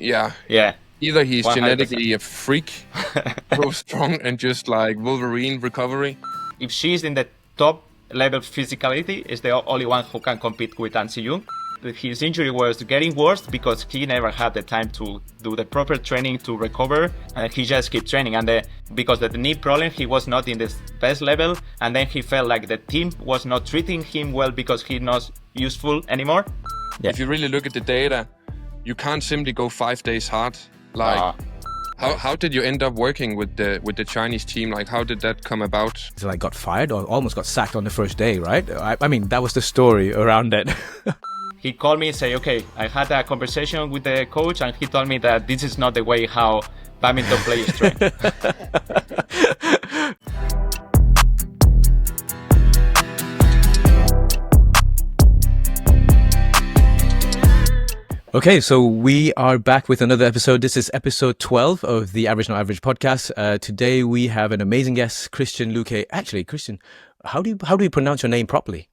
Yeah. Yeah. Either he's 100%. genetically a freak, so strong and just like Wolverine recovery. If she's in the top level physicality, is the only one who can compete with An Si-young. His injury was getting worse because he never had the time to do the proper training to recover, and he just kept training. And because of the knee problem, he was not in the best level, and then he felt like the team was not treating him well because he's not useful anymore. Yeah. If you really look at the data, you can't simply go 5 days hard. Like, how did you end up working with the Chinese team? Like, how did that come about? So I got fired or almost got sacked on the first day, right? I mean, that was the story around that. He called me and said, okay, I had a conversation with the coach and he told me that this is not the way how badminton players train. Okay, so we are back with another episode. This is episode 12 of the Average Not Average podcast. Today we have an amazing guest, Cristian Luque. Actually, Cristian, how do you pronounce your name properly?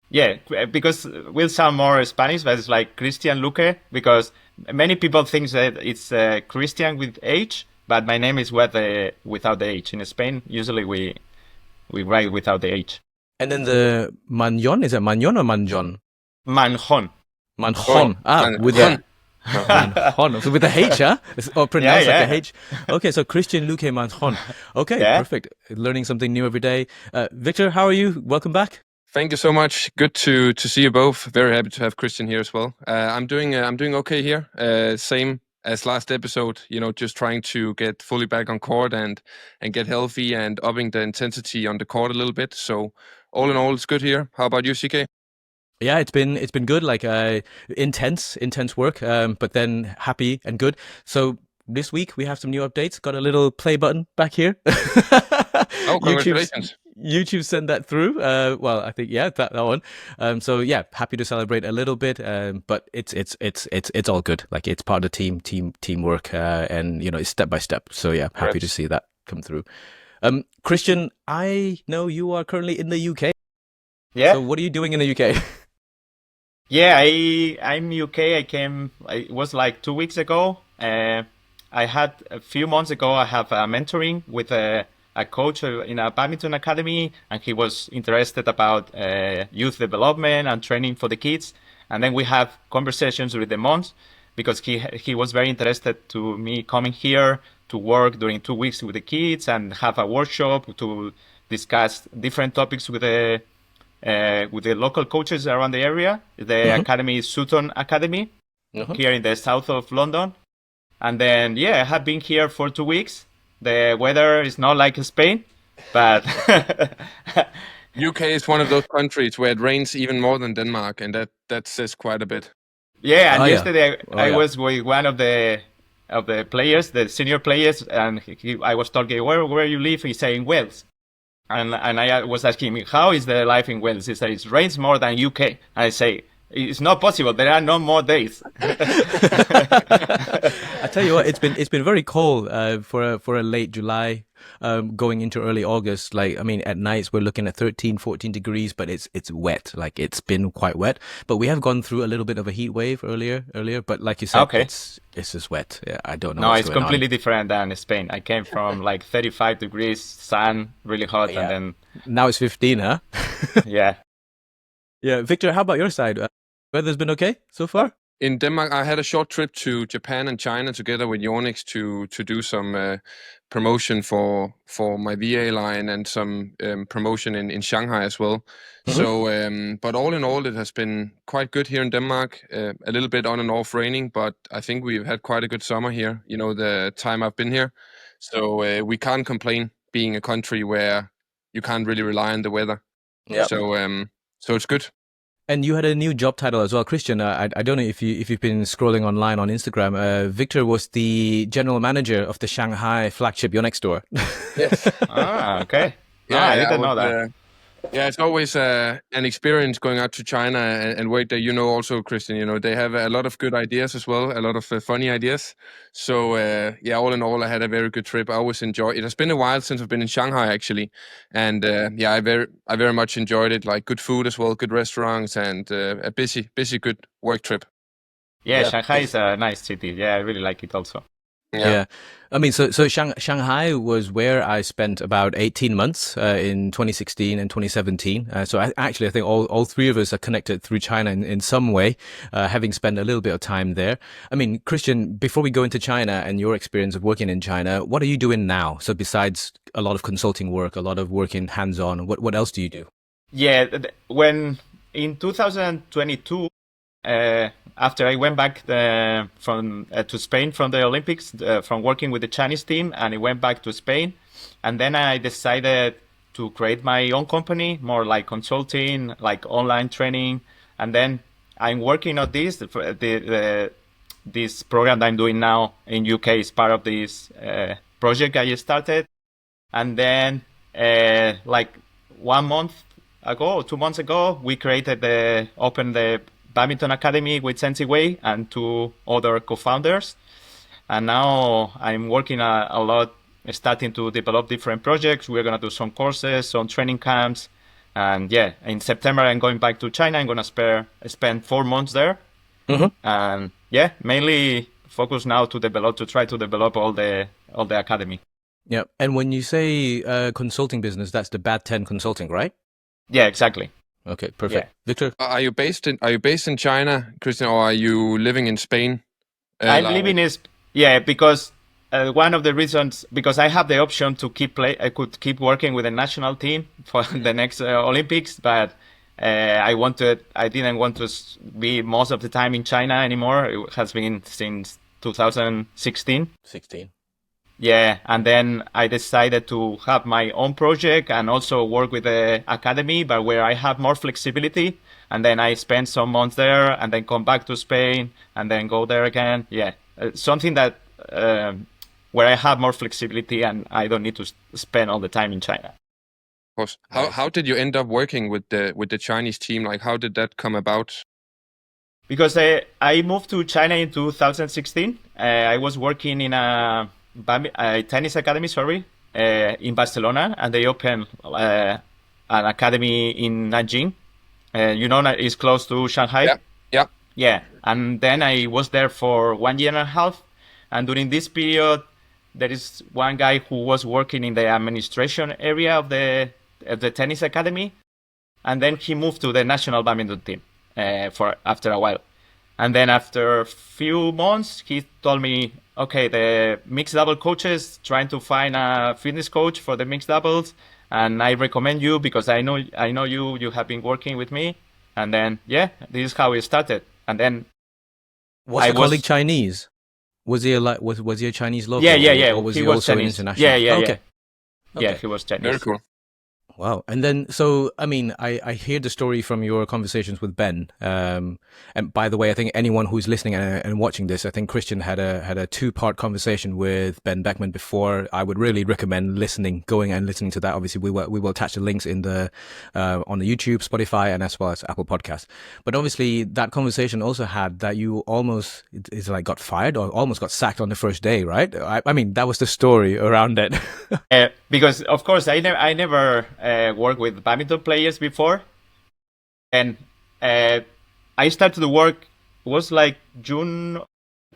Yeah, because we'll sound more Spanish, but it's like Cristian Luque, because many people think that it's Christian with H, but my name is without the H. In Spain, usually we write without the H. And then the Manjon, is it Manjon or Manjon? Manjon. Manjon. With the Manjon. So with the H, huh? Or pronounced like a H. Okay, so Cristian Luque Manjon. Okay, perfect. Learning something new every day. Victor, how are you? Welcome back. Thank you so much. Good to see you both. Very happy to have Cristian here as well. I'm doing okay here. Same as last episode. Just trying to get fully back on court and get healthy and upping the intensity on the court a little bit. So all in all, it's good here. How about you, CK? Yeah, it's been good. Like intense work, but then happy and good. So this week we have some new updates. Got a little play button back here. Oh, congratulations! YouTube sent that through. Well, I think that one. So yeah, happy to celebrate a little bit. But it's all good. Like it's part of the teamwork, and it's step by step. So yeah, happy to see that come through. Cristian, I know you are currently in the UK. Yeah. So what are you doing in the UK? Yeah, I'm UK. It was like 2 weeks ago. I had a few months ago, I have a mentoring with a coach in a badminton academy, and he was interested about youth development and training for the kids. And then we have conversations with the months because he was very interested to me coming here to work during 2 weeks with the kids and have a workshop to discuss different topics with the local coaches around the area. The academy is Sutton Academy here in the south of London. And then, I have been here for 2 weeks. The weather is not like Spain, but UK is one of those countries where it rains even more than Denmark, and that says quite a bit. Yeah, and yesterday I was with one of the players, the senior players, and I was talking, where you live? He's saying Wales. And I was asking him, how is the life in Wales? He said, it rains more than UK. I say, it's not possible. There are no more days. I tell you what, it's been very cold for a late July, going into early August. Like, I mean, at nights we're looking at 13, 14 degrees, but it's wet. Like, it's been quite wet. But we have gone through a little bit of a heat wave earlier. But like you said, it's just wet. Yeah, I don't know. No, it's completely different than Spain. I came from like 35 degrees, sun, really hot, and then now it's 15, huh? Yeah. Yeah, Victor, how about your side? Weather's been okay so far? In Denmark, I had a short trip to Japan and China together with Yonex to do some promotion for my VA line and some promotion in Shanghai as well. So, but all in all, it has been quite good here in Denmark. A little bit on and off raining, but I think we've had quite a good summer here, the time I've been here. So we can't complain being a country where you can't really rely on the weather. Yeah. So it's good. And you had a new job title as well, Cristian. I don't know if you've been scrolling online on Instagram. Victor was the general manager of the Shanghai flagship Yonex store. Yes. Okay. Yeah, I didn't know that. Yeah, it's always an experience going out to China and work there. Also, Cristian, they have a lot of good ideas as well, a lot of funny ideas. So, all in all, I had a very good trip. I always enjoy it. It has been a while since I've been in Shanghai, actually. And I very much enjoyed it. Like good food as well, good restaurants, and a busy, good work trip. Yeah, Yeah. Shanghai is a nice city. Yeah, I really like it also. Yeah. I mean, so Shanghai was where I spent about 18 months in 2016 and 2017. So I think all three of us are connected through China in some way, having spent a little bit of time there. I mean, Christian, before we go into China and your experience of working in China, what are you doing now? So besides a lot of consulting work, a lot of working hands-on, what else do you do? Yeah, when in 2022, after I went back from to Spain from the Olympics, from working with the Chinese team, and I went back to Spain, and then I decided to create my own company, more like consulting, like online training, and then I'm working on this. This program that I'm doing now in UK is part of this project I started, and then like 1 month ago, 2 months ago, we opened the Badminton Academy with Sensei Wei and 2 other co-founders. And now I'm working a lot, starting to develop different projects. We're going to do some courses, some training camps. And yeah, in September, I'm going back to China. I'm going to spend 4 months there. Mm-hmm. And yeah, mainly focus now to try to develop all the academy. Yeah. And when you say consulting business, that's the Bad 10 consulting, right? Yeah, exactly. Okay, perfect. Yeah. Victor? Are you based in China, Christian, or are you living in Spain? I'm living because one of the reasons, because I have the option to I could keep working with the national team for the next Olympics, but I didn't want to be most of the time in China anymore. It has been since 2016. 16. Yeah, and then I decided to have my own project and also work with the academy, but where I have more flexibility. And then I spend some months there and then come back to Spain and then go there again. Yeah, something that where I have more flexibility and I don't need to spend all the time in China. Of course. How did you end up working with the Chinese team? Like, how did that come about? Because I moved to China in 2016. I was working in a tennis academy, in Barcelona, and they opened an academy in Nanjing. It's close to Shanghai. Yeah. And then I was there for 1 year and a half. And during this period, there is one guy who was working in the administration area of the tennis academy. And then he moved to the national badminton team after a while. And then after a few months, he told me, okay, the mixed double coaches trying to find a fitness coach for the mixed doubles. And I recommend you because I know you have been working with me. And then, yeah, this is how it started. And then was your colleague Chinese? Was he a Chinese local? Yeah. Or was he also Chinese. International? Okay. Yeah, he was Chinese. Very cool. Wow. And then, so, I mean, I hear the story from your conversations with Ben. And by the way, I think anyone who's listening and watching this, I think Christian had a 2-part conversation with Ben Beckman before. I would really recommend going and listening to that. Obviously, we will attach the links on the YouTube, Spotify, and as well as Apple Podcasts. But obviously, that conversation also had that you almost got fired or almost got sacked on the first day, right? I mean, that was the story around it. Because of course, I never worked with badminton players before, and I started to work was like June,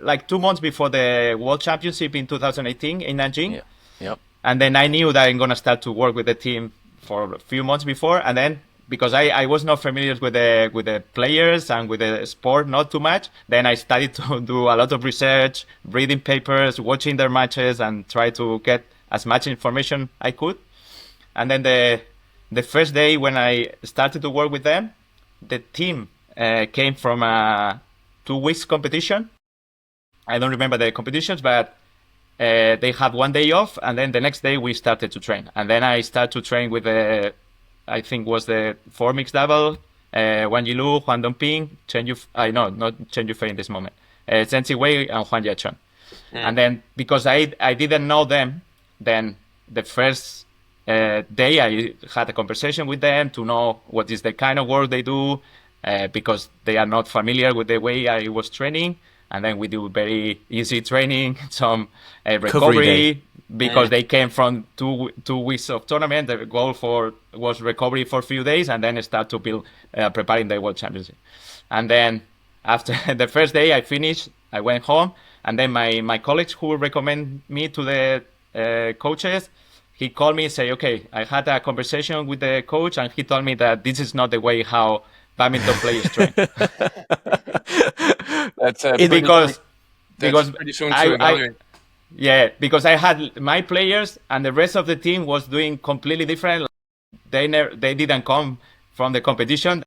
like 2 months before the World Championship in 2018 in Nanjing. Yeah. Yep. And then I knew that I'm gonna start to work with the team for a few months before, and then because I was not familiar with the players and with the sport, not too much. Then I started to do a lot of research, reading papers, watching their matches, and try to get as much information I could. And then the first day when I started to work with them, the team came from a 2 weeks competition. I don't remember the competitions, but they had 1 day off, and then the next day we started to train. And then I started to train with I think was the 4 mixed double, Wang Yilu, Huang Dongping, not Chen Yufei in this moment, Sensei Wei and Huang Yachun. And then because I didn't know them, then the first day I had a conversation with them to know what is the kind of work they do, because they are not familiar with the way I was training. And then we do very easy training, some recovery, because they came from 2 weeks of tournament. The goal was recovery for a few days and then start to build, preparing the World Championship. And then after the first day I finished, I went home, and then my colleagues who recommend me to the coaches, he called me and say, okay, I had a conversation with the coach, and he told me that this is not the way how badminton players train. That's because pretty soon to evaluate. Yeah, because I had my players and the rest of the team was doing completely different. They didn't come from the competition.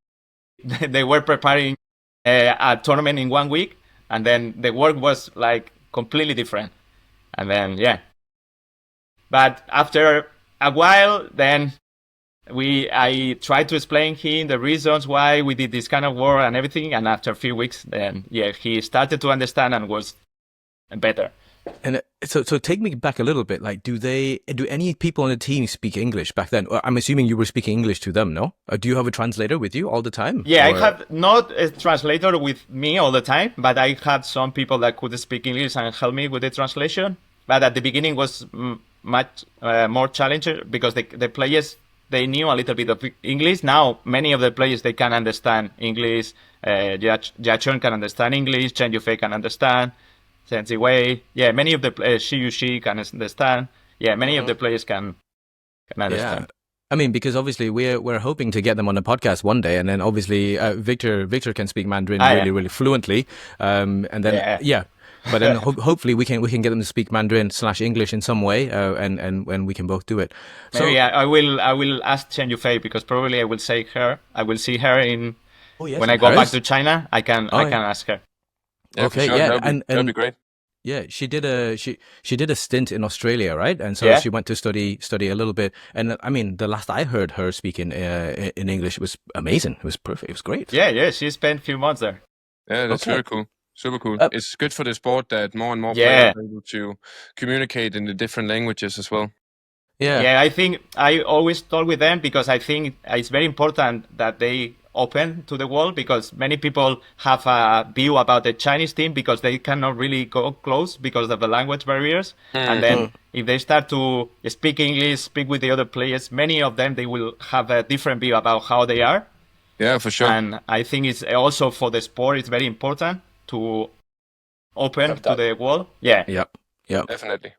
They were preparing a tournament in 1 week, and then the work was like completely different. And then but after a while, then I tried to explain him the reasons why we did this kind of work and everything. And after a few weeks, then he started to understand and was better. And so take me back a little bit. Like, do any people on the team speak English back then? I'm assuming you were speaking English to them, no? Or do you have a translator with you all the time? Yeah, I have not a translator with me all the time, but I had some people that could speak English and help me with the translation. But at the beginning was much more challenging because the players, they knew a little bit of English. Now, many of the players, they can understand English. Jiachun can understand English. Chen Yufei can understand. Sensei Wei. Yeah, many of the players, Shi can understand. Yeah, many of the players can understand. Yeah. I mean, because obviously we're hoping to get them on the podcast one day, and then obviously Viktor can speak Mandarin really fluently, and then but then hopefully we can get them to speak Mandarin / English in some way, and when we can both do it. So maybe I will ask Chen Yufei, because probably I will see her in when I go back to China. I can ask her. Yeah, okay, sure. yeah, that'd be great. Yeah, she did a stint in Australia, right? And so she went to study a little bit. And I mean, the last I heard her speaking in English was amazing. It was perfect. It was great. Yeah, she spent a few months there. Yeah, that's very cool. Super cool. It's good for the sport that more and more players are able to communicate in the different languages as well. Yeah, I think I always talk with them because I think it's very important that they open to the world, because many people have a view about the Chinese team because they cannot really go close because of the language barriers. And then if they start to speak English, speak with the other players, many of them, they will have a different view about how they are. Yeah, for sure. And I think it's also for the sport, it's very important to open to the world. Yeah. Yep. Definitely.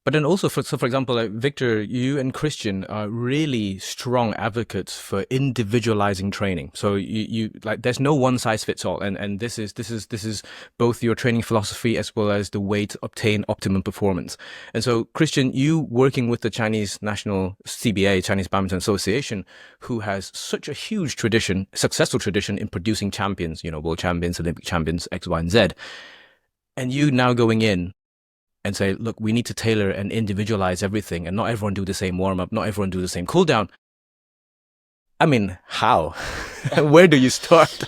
But then also, for example, like Viktor, you and Christian are really strong advocates for individualizing training. So you like, there's no one size fits all, and this is both your training philosophy as well as the way to obtain optimum performance. And so, Christian, you working with the Chinese National CBA, Chinese Badminton Association, who has such a huge tradition, successful tradition in producing champions, world champions, Olympic champions, X, Y, and Z, and you now going in and say, look, we need to tailor and individualize everything, and not everyone do the same warm-up, not everyone do the same cool-down. I mean, how? Where do you start?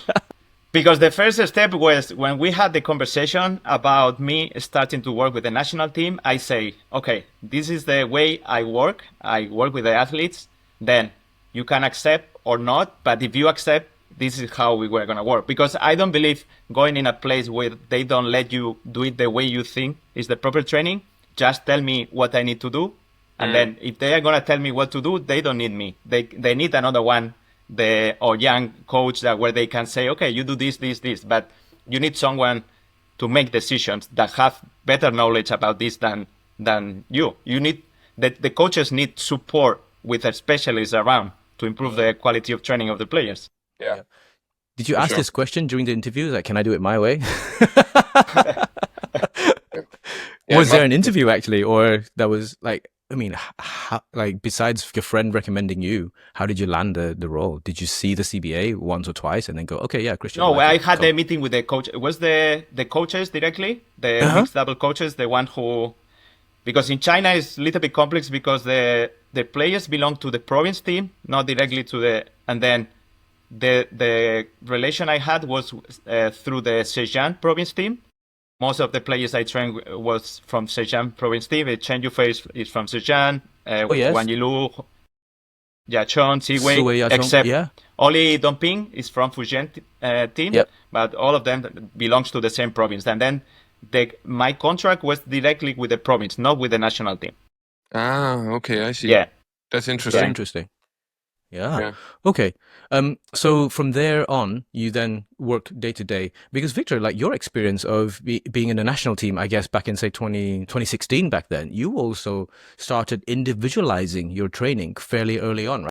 Because the first step was when we had the conversation about me starting to work with the national team, I say, okay, this is the way I work. I work with the athletes. Then you can accept or not, but if you accept, this is how we were going to work. Because I don't believe going in a place where they don't let you do it the way you think is the proper training. Just tell me what I need to do. And then if they are going to tell me what to do, they don't need me. They need another one, or young coach where they can say, okay, you do this. But you need someone to make decisions that have better knowledge about this than you. You need the coaches need support with a specialist around to improve the quality of training of the players. Yeah. Did you ask this question during the interview? Like, can I do it my way? Was there an interview actually, or that was like, I mean, like besides your friend recommending you, how did you land the role? Did you see the CBA once or twice and then go, okay, yeah, Christian? No, I had a meeting with the coach. It was the coaches directly, the mixed double coaches, the one who, because in China it's a little bit complex because the players belong to the province team, not directly to the, and then the relation I had was through the Zhejiang province team. Most of the players I trained was from Zhejiang province team. Chen Yufei is from Zhejiang. Wang Yilu, Jiachun, Siwei, except only Dongping is from Fujian team. Yep. But all of them belongs to the same province. And then my contract was directly with the province, not with the national team. Ah, okay, I see. Yeah. That's interesting. That's interesting. Yeah. Okay. So from there on, you then work day to day. Because Viktor, like your experience of being in the national team, I guess back in say 2016 back then, you also started individualizing your training fairly early on, right?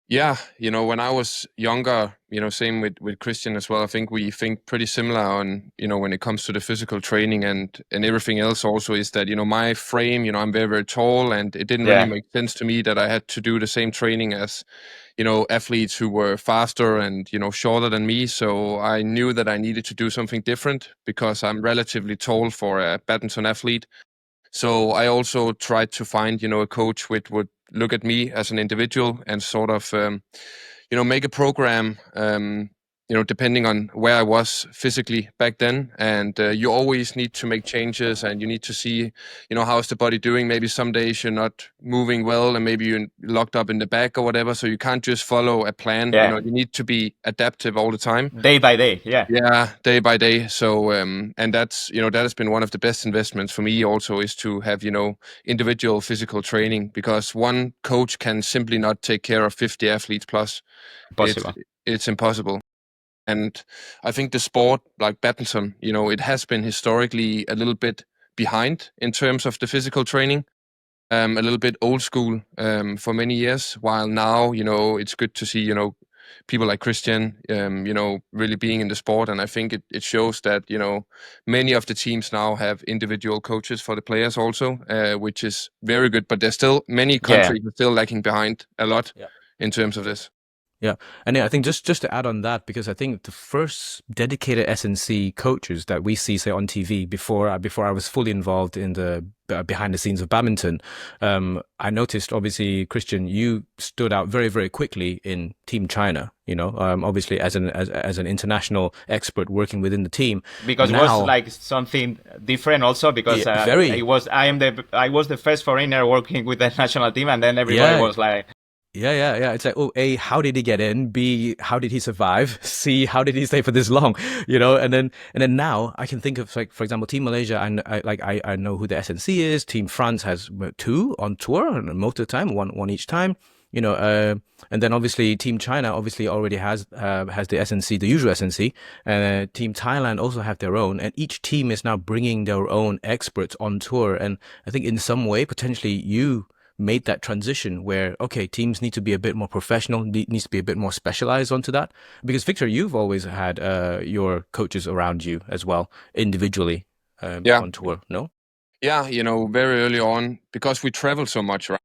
Yeah, when I was younger, same with Christian as well. I think we think pretty similar on, when it comes to the physical training and everything else also is that, my frame, I'm very, very tall, and it didn't really make sense to me that I had to do the same training as, athletes who were faster and, shorter than me. So I knew that I needed to do something different because I'm relatively tall for a badminton athlete. So I also tried to find, a coach which would look at me as an individual and sort of, make a program, depending on where I was physically back then. And you always need to make changes, and you need to see, how's the body doing? Maybe some days you're not moving well, and maybe you're locked up in the back or whatever. So you can't just follow a plan. Yeah. You need to be adaptive all the time. Day by day. Yeah. Yeah, day by day. So, and that's, that has been one of the best investments for me also, is to have, individual physical training, because one coach can simply not take care of 50 athletes plus. Possible. It's impossible. And I think the sport like badminton, it has been historically a little bit behind in terms of the physical training. A little bit old school for many years, while now, it's good to see, people like Christian, really being in the sport. And I think it shows that, many of the teams now have individual coaches for the players also, which is very good. But there's still many countries are still lagging behind a lot in terms of this. Yeah, and I think just to add on that, because I think the first dedicated SNC coaches that we see, say, on TV before I was fully involved in the behind the scenes of badminton, I noticed, obviously, Christian, you stood out very, very quickly in Team China. Obviously as an international expert working within the team, because it was like something different also, because I was the first foreigner working with the national team, and then everybody was like. Yeah. It's like, oh, A, how did he get in? B, how did he survive? C, how did he stay for this long? And then now I can think of, like, for example, Team Malaysia, and I know who the SNC is. Team France has 2 on tour, and most of the time, one each time. And then obviously Team China obviously already has the SNC, the usual SNC. Team Thailand also have their own, and each team is now bringing their own experts on tour. And I think in some way, potentially you made that transition where, okay, teams need to be a bit more professional, needs to be a bit more specialized onto that. Because Viktor, you've always had your coaches around you as well, individually on tour, no? Yeah, very early on, because we travel so much, right?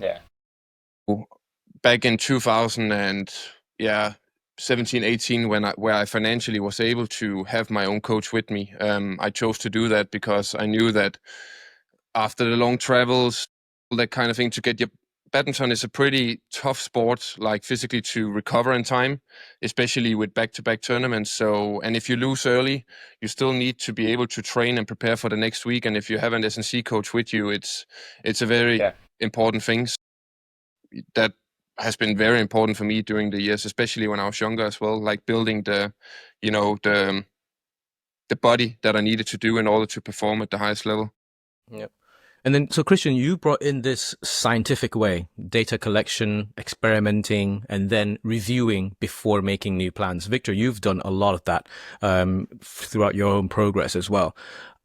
Yeah. Back in 2000 and 17, 18, where I financially was able to have my own coach with me, I chose to do that because I knew that after the long travels, that kind of thing, to get your badminton is a pretty tough sport, like physically, to recover in time, especially with back-to-back tournaments. So, and if you lose early, you still need to be able to train and prepare for the next week. And if you have an SNC coach with you, it's a very important thing. That has been very important for me during the years, especially when I was younger as well, like building the body that I needed to do in order to perform at the highest level. Yep. And then, so Christian, you brought in this scientific way, data collection, experimenting, and then reviewing before making new plans. Viktor, you've done a lot of that throughout your own progress as well.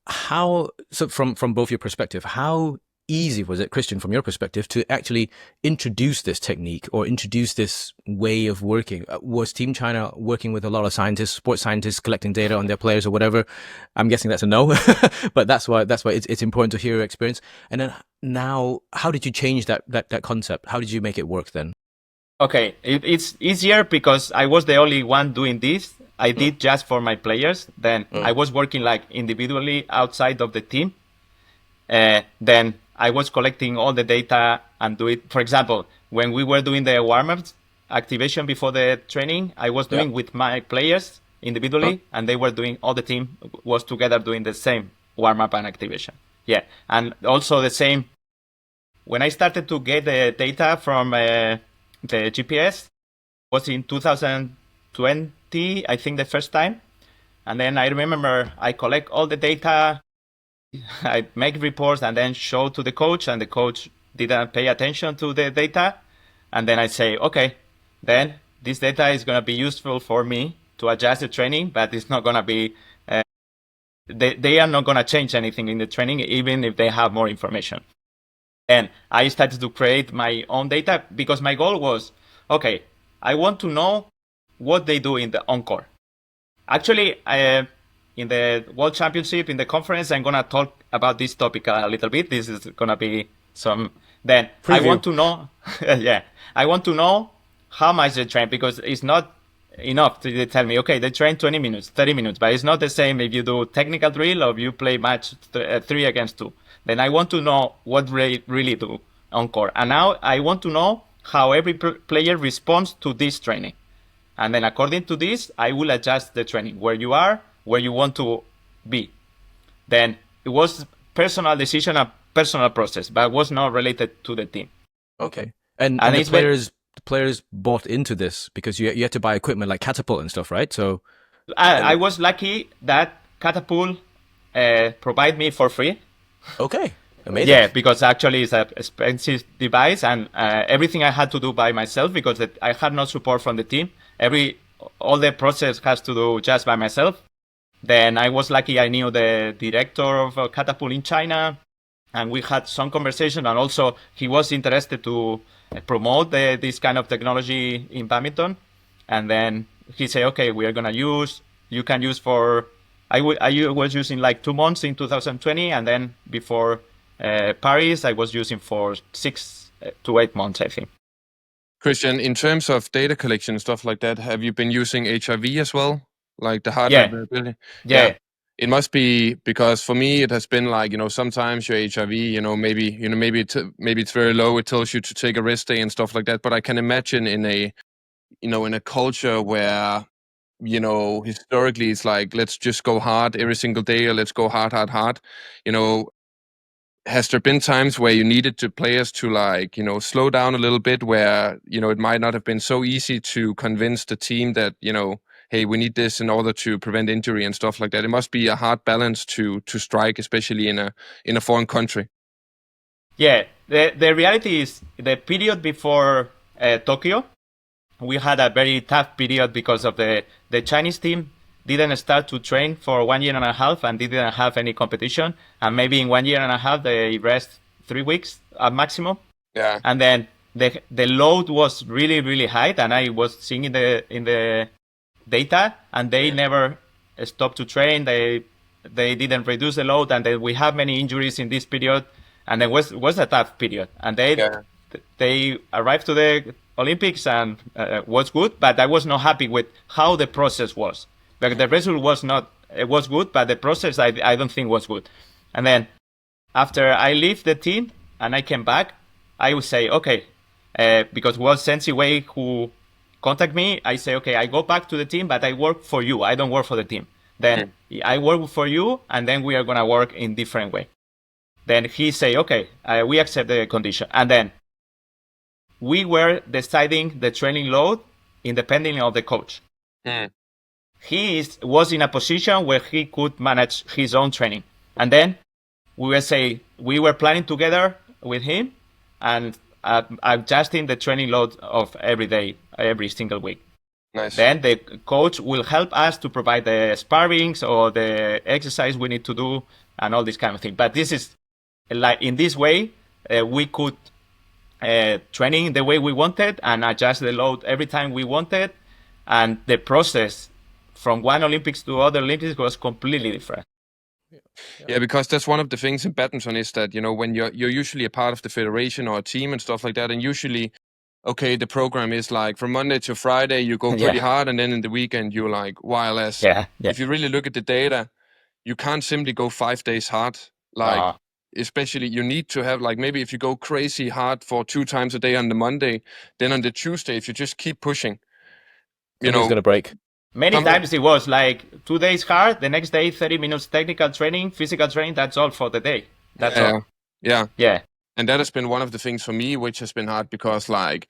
So from both your perspective, how easy was it, Christian, from your perspective, to actually introduce this technique or introduce this way of working? Was Team China working with a lot of scientists, sports scientists, collecting data on their players or whatever? I'm guessing that's a no, but that's why it's important to hear your experience. And then now, how did you change that concept? How did you make it work then? Okay, it's easier because I was the only one doing this. I did just for my players. Then I was working like individually outside of the team. Then I was collecting all the data and do it. For example, when we were doing the warm-ups activation before the training, I was doing with my players individually, and they were doing, all the team was together doing the same warm-up and activation. Yeah, and also the same, when I started to get the data from the GPS, was in 2020, I think, the first time. And then I remember I collect all the data, I make reports and then show to the coach, and the coach didn't pay attention to the data. And then I say, okay, then this data is going to be useful for me to adjust the training, but it's not going to be, they are not going to change anything in the training, even if they have more information. And I started to create my own data because my goal was, okay, I want to know what they do in the encore. Actually, in the World Championship, in the conference, I'm going to talk about this topic a little bit. This is going to be some, then Preview. I want to know, I want to know how much they train, because it's not enough to tell me, okay, they train 20 minutes, 30 minutes, but it's not the same if you do technical drill or if you play match 3 against 2. Then I want to know what they really do on court. And now I want to know how every player responds to this training. And then according to this, I will adjust the training where you are, where you want to be. Then it was personal decision, a personal process, but was not related to the team. Okay. And the players bought into this because you had to buy equipment like Catapult and stuff, right? So I was lucky that Catapult provide me for free. Okay, amazing. Yeah, because actually it's an expensive device, and everything I had to do by myself because I had no support from the team. All the process has to do just by myself. Then I was lucky I knew the director of Catapult in China, and we had some conversation, and also he was interested to promote this kind of technology in badminton. And then he said, okay, we are going to you can use for, I was using like 2 months in 2020, and then before Paris, I was using for 6 to 8 months, I think. Christian, in terms of data collection and stuff like that, have you been using HRV as well? Like the hard variability? Yeah. It must be, because for me it has been like, sometimes your HRV, maybe it's very low. It tells you to take a rest day and stuff like that. But I can imagine in a culture where, historically it's like, let's just go hard every single day, or let's go hard. Has there been times where you needed players to like, slow down a little bit, where, it might not have been so easy to convince the team that, hey, we need this in order to prevent injury and stuff like that? It must be a hard balance to strike, especially in a foreign country. Yeah, the reality is the period before Tokyo, we had a very tough period because of the Chinese team didn't start to train for 1 year and a half and didn't have any competition. And maybe in 1 year and a half, they rest 3 weeks at maximum. Yeah. And then the load was really, really high. And I was seeing in the data, and they never stopped to train. They didn't reduce the load. And then we have many injuries in this period. And it was a tough period. And they arrived to the Olympics and was good, but I was not happy with how the process was. Like the result was good, but the process I don't think was good. And then after I leave the team and I came back, I would say, okay, because it was Sensi Wei who contact me, I say, okay, I go back to the team, but I work for you. I don't work for the team. Then I work for you, and then we are going to work in different way. Then he say, okay, we accept the condition. And then we were deciding the training load independently of the coach. He was in a position where he could manage his own training. And then we were planning together with him and adjusting the training load of every day, every single week. Nice. Then the coach will help us to provide the sparrings or the exercise we need to do and all this kind of thing. But this is like, in this way, we could training the way we wanted and adjust the load every time we wanted. And the process from one Olympics to other Olympics was completely different. Yeah, because that's one of the things in badminton is that, when you're usually a part of the federation or a team and stuff like that, and usually, okay, the program is like from Monday to Friday, you go pretty hard, and then in the weekend, you're like, while if you really look at the data, you can't simply go 5 days hard. Like, especially you need to have, like, maybe if you go crazy hard for 2 times a day on the Monday, then on the Tuesday, if you just keep pushing, something's going to break. Many times it was like 2 days hard, the next day 30 minutes technical training, physical training, that's all for the day. That's all. Yeah. And that has been one of the things for me, which has been hard because, like,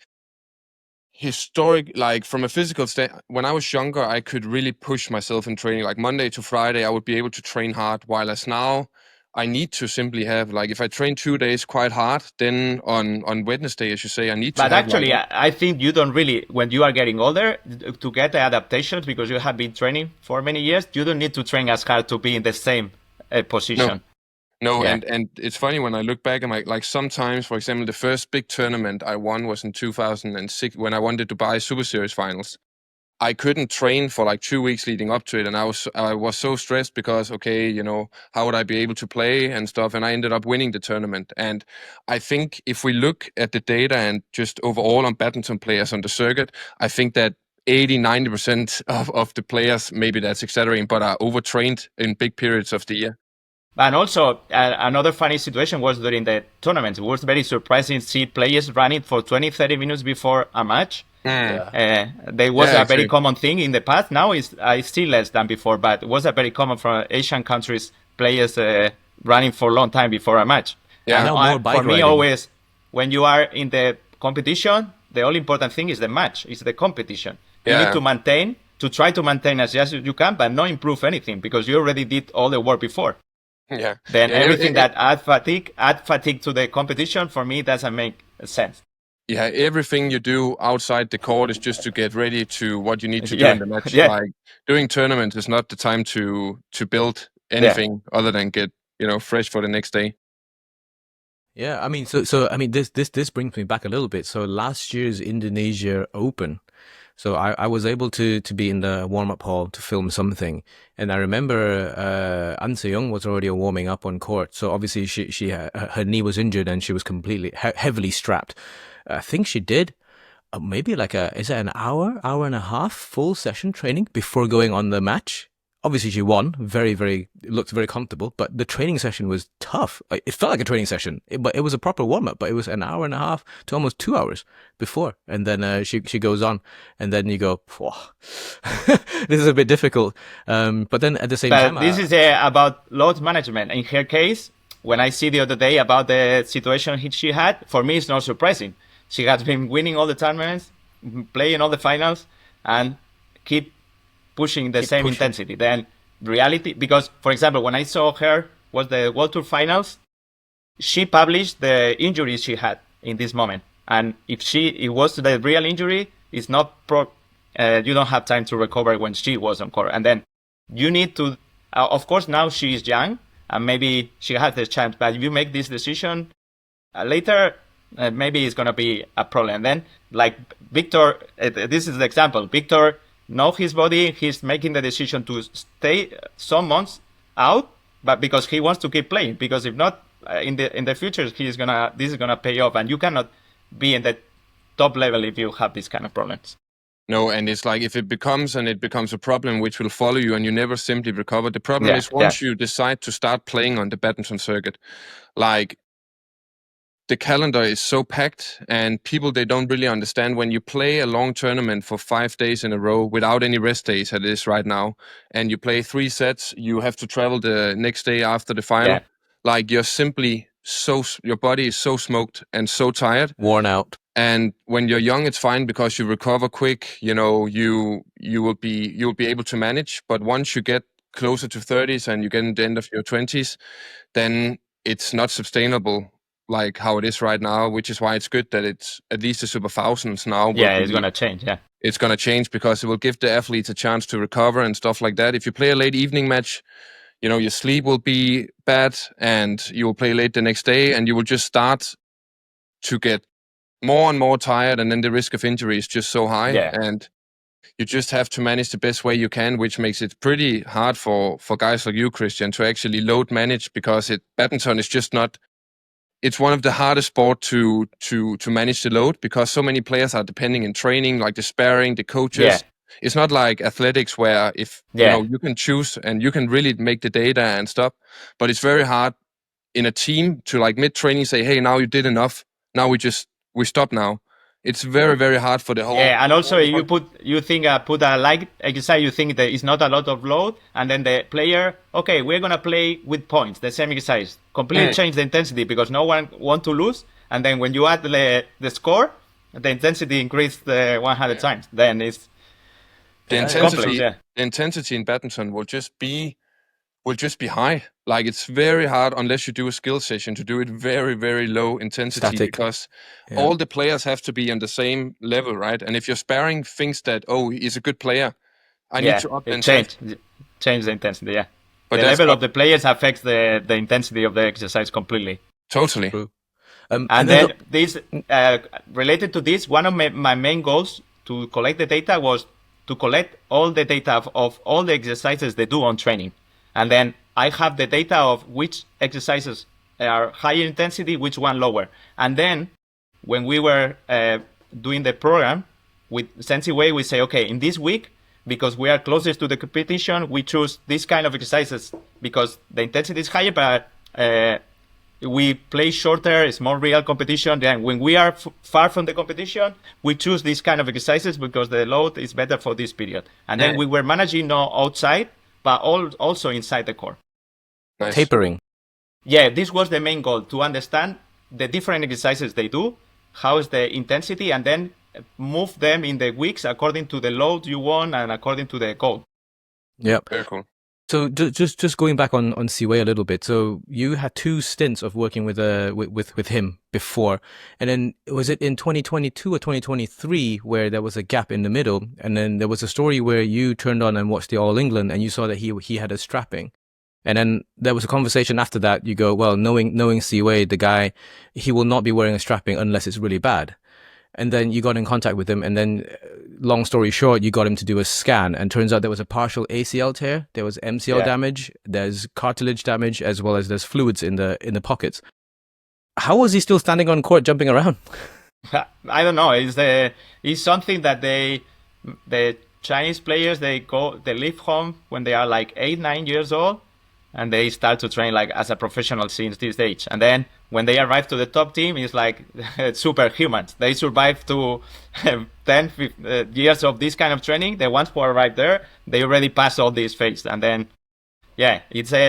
from a physical state, when I was younger, I could really push myself in training. Like Monday to Friday, I would be able to train hard, while as now, I need to simply have, like, if I train 2 days quite hard, then on Wednesday, as you say, I need to But have actually, like, I think you don't really, when you are getting older, to get the adaptations, because you have been training for many years, you don't need to train as hard to be in the same position. no, Yeah. and it's funny when I look back, and like sometimes, for example, the first big tournament I won was in 2006 when I won the Dubai Super Series finals. I couldn't train for like 2 weeks leading up to it, and I was so stressed because, okay, you know, how would I be able to play and stuff? And I ended up winning the tournament. And I think if we look at the data and just overall on badminton players on the circuit, I think that 80-90% of the players, maybe that's exaggerating, but are overtrained in big periods of the year. And also, another funny situation was during the tournament. It was very surprising to see players running for 20, 30 minutes before a match. There was a very common thing in the past. Now it's still less than before, but it was a very common for Asian countries, players running for a long time before a match. Yeah. And for me, always, when you are in the competition, the only important thing is the match, is the competition. You need to try to maintain as you can, but not improve anything, because you already did all the work before. Yeah. Then everything that add fatigue to the competition, for me, doesn't make sense. Yeah, everything you do outside the court is just to get ready to what you need to do in the match. Like doing tournaments is not the time to build anything other than get, you know, fresh for the next day. Yeah, I mean, so I mean, this brings me back a little bit. So last year's Indonesia Open, so I was able to be in the warm-up hall to film something, and I remember An Se-young was already warming up on court. So obviously her knee was injured and she was completely heavily strapped. I think she did maybe like is it an hour and a half full session training before going on the match. Obviously she won, looked very comfortable, but the training session was tough. It felt like a training session, but it was a proper warm-up, but it was an hour and a half to almost 2 hours before. And then she goes on, and then you go, this is a bit difficult. But then at the same time... this is about load management. In her case, when I see the other day about the situation she had, for me it's not surprising. She has been winning all the tournaments, playing all the finals, and keep pushing the same intensity. Then reality, because for example, when I saw her was the World Tour finals, she published the injuries she had in this moment. And if it was the real injury, it's not you don't have time to recover when she was on court. And then you need to, of course, now she is young and maybe she has the chance, but if you make this decision later, maybe it's going to be a problem. Then, like Viktor, this is the example. Viktor knows his body. He's making the decision to stay some months out, but because he wants to keep playing. Because if not, in the future, this is gonna pay off, and you cannot be in the top level if you have these kind of problems. No, and it's like if it becomes a problem which will follow you and you never simply recover. The problem is once you decide to start playing on the badminton circuit, like the calendar is so packed and people, they don't really understand when you play a long tournament for 5 days in a row without any rest days, as it is right now, and you play 3 sets, you have to travel the next day after the final. Like you're simply your body is so smoked and so tired, worn out. And when you're young, it's fine because you recover quick. You know, you'll be able to manage. But once you get closer to 30s and you get in the end of your 20s, then it's not sustainable like how it is right now. Which is why it's good that it's at least the Super Thousands now. Yeah, it's gonna change. Yeah, it's gonna change because it will give the athletes a chance to recover and stuff like that. If you play a late evening match, you know, your sleep will be bad and you will play late the next day and you will just start to get more and more tired, and then the risk of injury is just so high. And you just have to manage the best way you can, which makes it pretty hard for guys like you, Christian, to actually load manage, because badminton is just not, it's one of the hardest sport to manage the load, because so many players are depending in training, like the sparring, the coaches. It's not like athletics where if you know, you can choose and you can really make the data and stuff, but it's very hard in a team to like mid-training say, hey, now you did enough, now we stop now. It's very, very hard for the whole. Yeah, and also you put a light exercise, you think that it's not a lot of load, and then the player, okay, we're gonna play with points, the same exercise, completely change the intensity because no one want to lose, and then when you add the score, the intensity increased 100 times. Then it's the intensity. The intensity in badminton will just be will just be high. Like it's very hard unless you do a skill session to do it very, very low intensity Static. because Yeah. all the players have to be on the same level, right? And if your sparring thinks that, oh, he's a good player, I need to up the intensity. Change the intensity, yeah. But the level of the players affects the intensity of the exercise completely. Totally. True. And then this, related to this, one of my main goals to collect the data was to collect all the data of all the exercises they do on training. And then I have the data of which exercises are higher intensity, which one lower. And then when we were doing the program with SensiWay, we say, okay, in this week, because we are closest to the competition, we choose this kind of exercises because the intensity is higher, but we play shorter, it's more real competition. Then when we are far from the competition, we choose these kind of exercises because the load is better for this period. And then we were managing not outside, but also inside the core. Nice. Tapering. Yeah, this was the main goal, to understand the different exercises they do, how is the intensity, and then move them in the weeks according to the load you want and according to the goal. Yeah. Very cool. So just going back on Siwei a little bit. So you had 2 stints of working with him before, and then was it in 2022 or 2023 where there was a gap in the middle, and then there was a story where you turned on and watched the All England and you saw that he had a strapping, and then there was a conversation after that. You go, well, knowing Siwei, the guy, he will not be wearing a strapping unless it's really bad. And then you got in contact with him, and then, long story short, you got him to do a scan, and turns out there was a partial ACL tear, there was MCL damage, there's cartilage damage, as well as there's fluids in the pockets. How was he still standing on court, jumping around? I don't know. It's something that the Chinese players, they leave home when they are like 8-9 years old, and they start to train like as a professional since this age. And then when they arrive to the top team, it's like superhumans. They survive to 10 years of this kind of training. The ones who arrive there, they already pass all these phases. And then,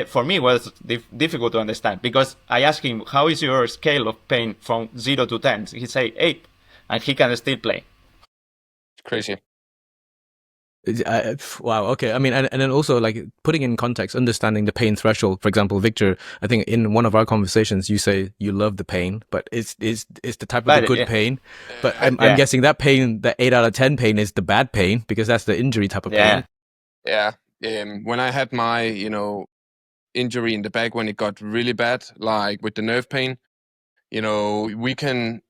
for me, it was difficult to understand because I asked him, how is your scale of pain from 0 to 10? He said 8, and he can still play. Crazy. Wow. Okay. I mean, and then also like putting in context, understanding the pain threshold. For example, Viktor, I think in one of our conversations, you say you love the pain, but it's the type of the good pain. But I'm guessing that pain, the 8 out of 10 pain, is the bad pain because that's the injury type of pain. Yeah. When I had my injury in the back when it got really bad, like with the nerve pain, we can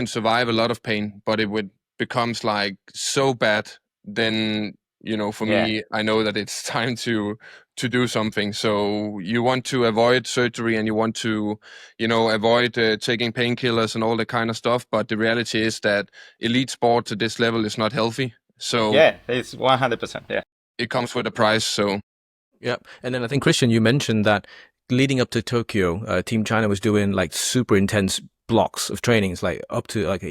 survive a lot of pain, but it becomes like so bad. Then for me, I know that it's time to do something. So you want to avoid surgery and you want to avoid taking painkillers and all that kind of stuff, but the reality is that elite sport at this level is not healthy. So it's 100%. It comes with a price. So and then I think, Christian, you mentioned that leading up to Tokyo, Team China was doing like super intense blocks of trainings, like up to like 1.5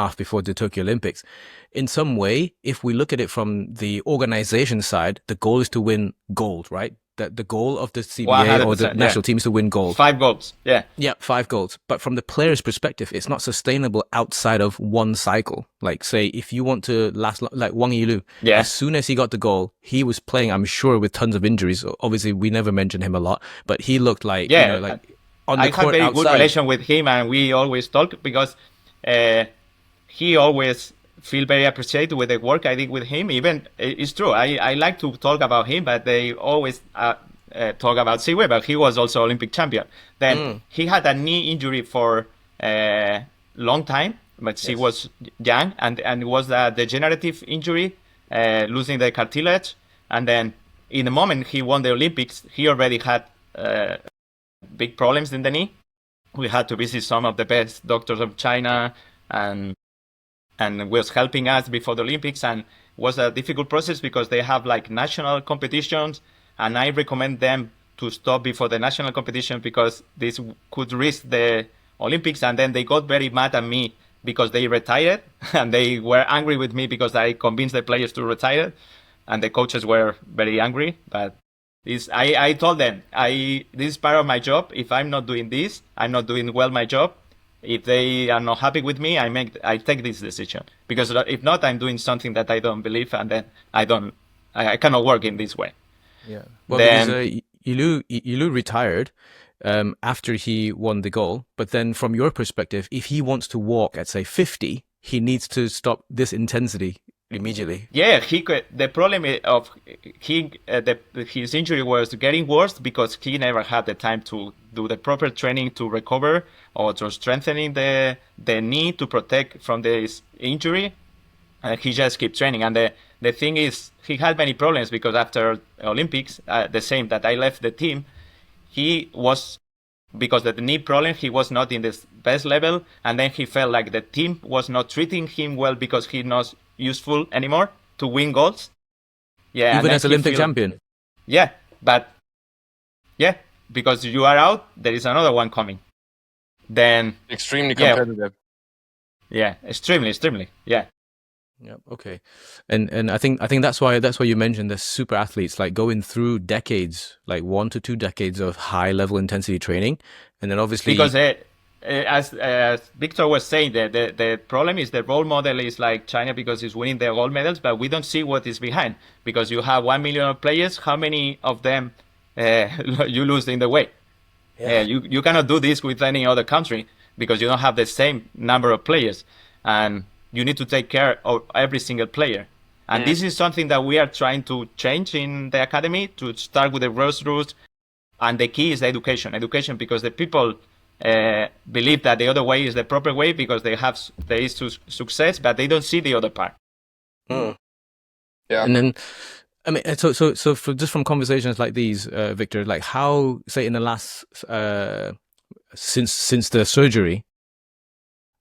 years before the Tokyo Olympics. In some way, if we look at it from the organization side, the goal is to win gold, right? That the goal of the CBA or the national team is to win gold. 5 golds. Yeah, 5 golds. But from the player's perspective, it's not sustainable outside of one cycle. Like, say, if you want to last, like Wang Yilu, as soon as he got the goal, he was playing, I'm sure, with tons of injuries. Obviously, we never mentioned him a lot, but he looked like, on the court outside. I have a very good relation with him, and we always talk because he always feel very appreciated with the work I did with him. Even it's true, I like to talk about him, but they always talk about Siwei, but he was also Olympic champion. Then he had a knee injury for a long time, but he was young, and it was a degenerative injury, losing the cartilage. And then in the moment he won the Olympics, he already had big problems in the knee. We had to visit some of the best doctors of China, and was helping us before the Olympics, and it was a difficult process because they have like national competitions, and I recommend them to stop before the national competition because this could risk the Olympics. And then they got very mad at me because they retired, and they were angry with me because I convinced the players to retire, and the coaches were very angry. But I told them, this is part of my job. If I'm not doing this, I'm not doing well my job. If they are not happy with me, I take this decision, because if not, I'm doing something that I don't believe, and then I cannot work in this way. Yeah. Well, because Yew retired after he won the goal. But then from your perspective, if he wants to walk at, say, 50, he needs to stop this intensity immediately. Yeah, the problem of his injury was getting worse because he never had the time to do the proper training to recover or to strengthening the knee to protect from this injury. He just kept training. And the thing is, he had many problems because after Olympics, the same that I left the team, he was, because of the knee problem, he was not in the best level. And then he felt like the team was not treating him well because he's not useful anymore to win goals. Yeah, even as Olympic champion. Yeah, but yeah, because you are out, there is another one coming. Then extremely competitive. Yeah, extremely. Yeah. Yeah. Okay. And I think that's why you mentioned the super athletes like going through decades, like 1 to 2 decades of high level intensity training, and then obviously because as Viktor was saying, the problem is the role model is like China because it's winning the gold medals, but we don't see what is behind because you have 1 million players. How many of them you lose in the way? Yeah. You cannot do this with any other country because you don't have the same number of players, and you need to take care of every single player. And this is something that we are trying to change in the academy, to start with the grassroots. And the key is the education, because the people believe that the other way is the proper way because there is success, but they don't see the other part. Yeah. And then, I mean, so just from conversations like these, Viktor, like how, say, in the last since the surgery,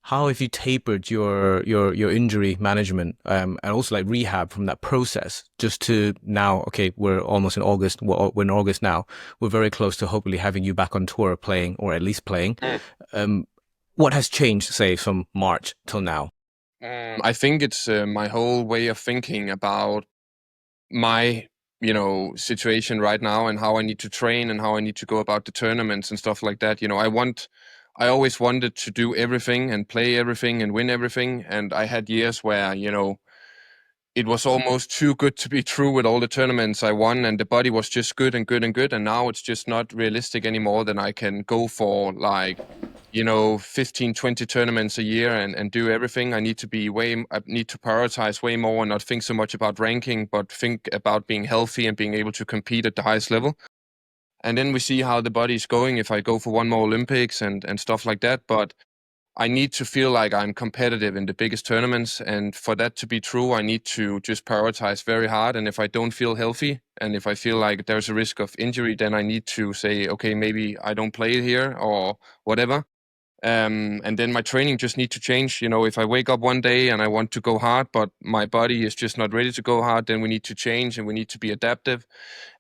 how have you tapered your injury management and also like rehab from that process just to now? Okay, we're almost in August. We're in August now. We're very close to hopefully having you back on tour playing, or at least playing. What has changed, say, from March till now? I think it's my whole way of thinking about my situation right now and how I need to train and how I need to go about the tournaments and stuff like that. I always wanted to do everything and play everything and win everything. And I had years where, it was almost too good to be true with all the tournaments I won, and the body was just good and good and good. And now it's just not realistic anymore. Then I can go for 15, 20 tournaments a year and do everything. I need to prioritize way more and not think so much about ranking, but think about being healthy and being able to compete at the highest level. And then we see how the body is going if I go for one more Olympics and stuff like that. But I need to feel like I'm competitive in the biggest tournaments. And for that to be true, I need to just prioritize very hard. And if I don't feel healthy and if I feel like there's a risk of injury, then I need to say, okay, maybe I don't play here or whatever. And then my training just need to change. If I wake up one day and I want to go hard, but my body is just not ready to go hard, then we need to change and we need to be adaptive.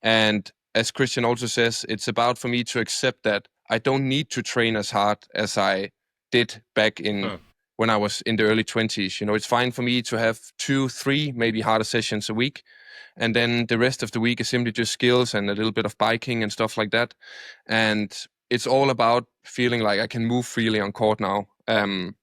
And as Cristian also says, it's about for me to accept that I don't need to train as hard as I did back in when I was in the early 20s. It's fine for me to have 2, 3, maybe harder sessions a week. And then the rest of the week is simply just skills and a little bit of biking and stuff like that. And it's all about feeling like I can move freely on court now. And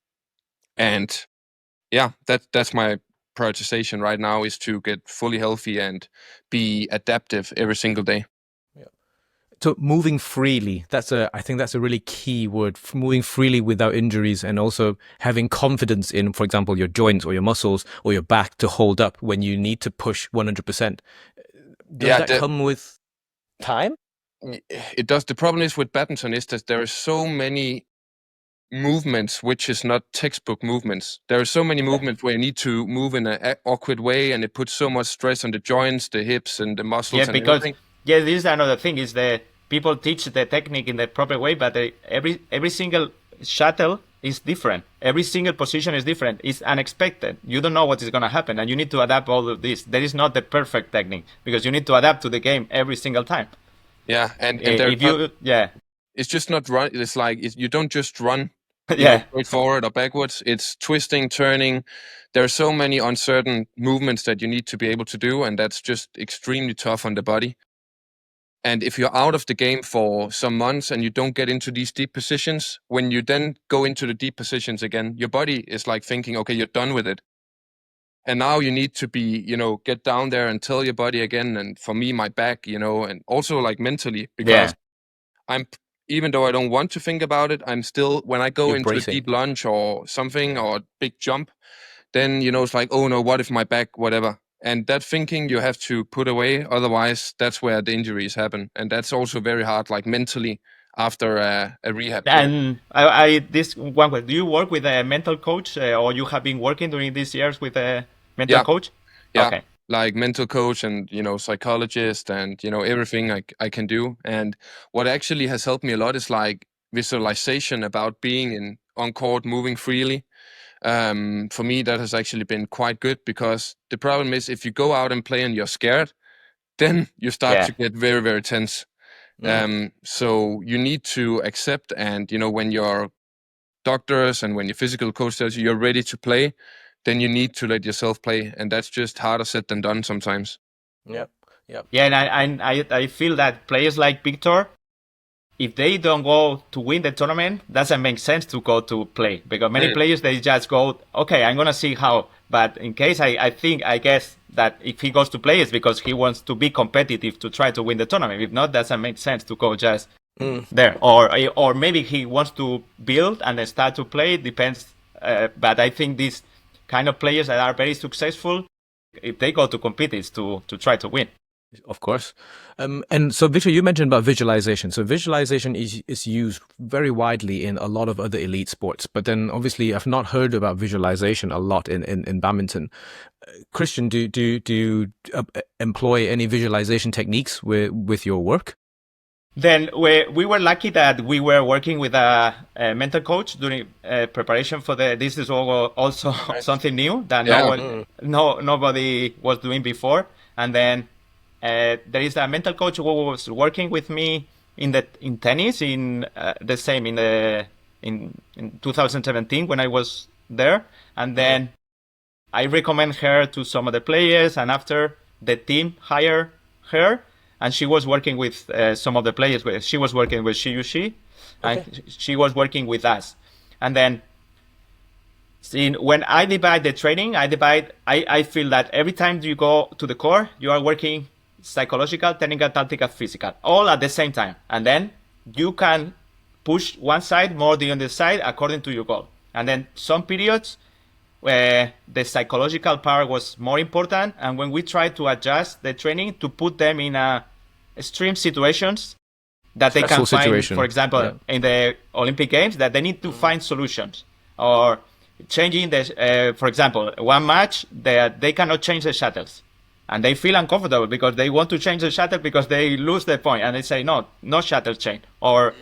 yeah, that's my prioritization right now, is to get fully healthy and be adaptive every single day. So moving freely, I think that's a really key word, moving freely without injuries, and also having confidence in, for example, your joints or your muscles or your back to hold up when you need to push 100%. Does that come with time? It does. The problem is with badminton is that there are so many movements which is not textbook movements. There are so many movements where you need to move in an awkward way, and it puts so much stress on the joints, the hips, and the muscles. Yeah, because this is another thing, is that people teach the technique in the proper way, but every single shuttle is different. Every single position is different. It's unexpected. You don't know what is going to happen, and you need to adapt all of this. There is not the perfect technique because you need to adapt to the game every single time. Yeah, and it's just not run. It's like you don't just run. Straight forward or backwards. It's twisting, turning. There are so many uncertain movements that you need to be able to do, and that's just extremely tough on the body. And if you're out of the game for some months and you don't get into these deep positions, when you then go into the deep positions again, your body is like thinking, okay, you're done with it. And now you need to be, get down there and tell your body again. And for me, my back, and also like mentally, because even though I don't want to think about it, I'm still, when I go You're into bracing. a deep lunge or something or a big jump, then, it's like, oh no, what if my back, whatever. And that thinking you have to put away. Otherwise, that's where the injuries happen. And that's also very hard, like mentally after a rehab. And this one question, do you work with a mental coach or you have been working during these years with a mental coach? Yeah. Okay. Like mental coach and, psychologist and, everything I can do. And what actually has helped me a lot is like visualization about being on court, moving freely. For me, that has actually been quite good, because the problem is if you go out and play and you're scared, then you start to get very, very tense. So you need to accept, and, when your doctors and when your physical coach tells you you're ready to play, then you need to let yourself play. And that's just harder said than done sometimes. Yep. Yeah, and I feel that players like Viktor, if they don't go to win the tournament, doesn't make sense to go to play, because many players, they just go, okay, I'm gonna see how. But in case I guess that if he goes to play, it's because he wants to be competitive to try to win the tournament. If not, doesn't make sense to go just there. Or maybe he wants to build and then start to play. It depends. But I think these kind of players that are very successful, if they go to compete, it's to try to win. Of course. And so, Viktor, you mentioned about visualization. So visualization is used very widely in a lot of other elite sports. But then obviously I've not heard about visualization a lot in badminton. Christian, do you employ any visualization techniques with your work? Then we were lucky that we were working with a mental coach during preparation for this is also something new that nobody was doing before. And then there is a mental coach who was working with me in tennis in 2017 when I was there. And then I recommend her to some of the players, and after the team hired her, and she was working with some of the players. She was working with Shi, and she was working with us. And then when I divide the training, I feel that every time you go to the court, you are working psychological, technical, tactical, physical, all at the same time. And then you can push one side more than the other side according to your goal. And then some periods where the psychological part was more important, and when we try to adjust the training to put them in extreme situations that they can find, for example, in the Olympic Games, that they need to find solutions, or changing the, for example, one match they cannot change the shuttles, and they feel uncomfortable because they want to change the shuttle because they lose the point, and they say no shuttle change, or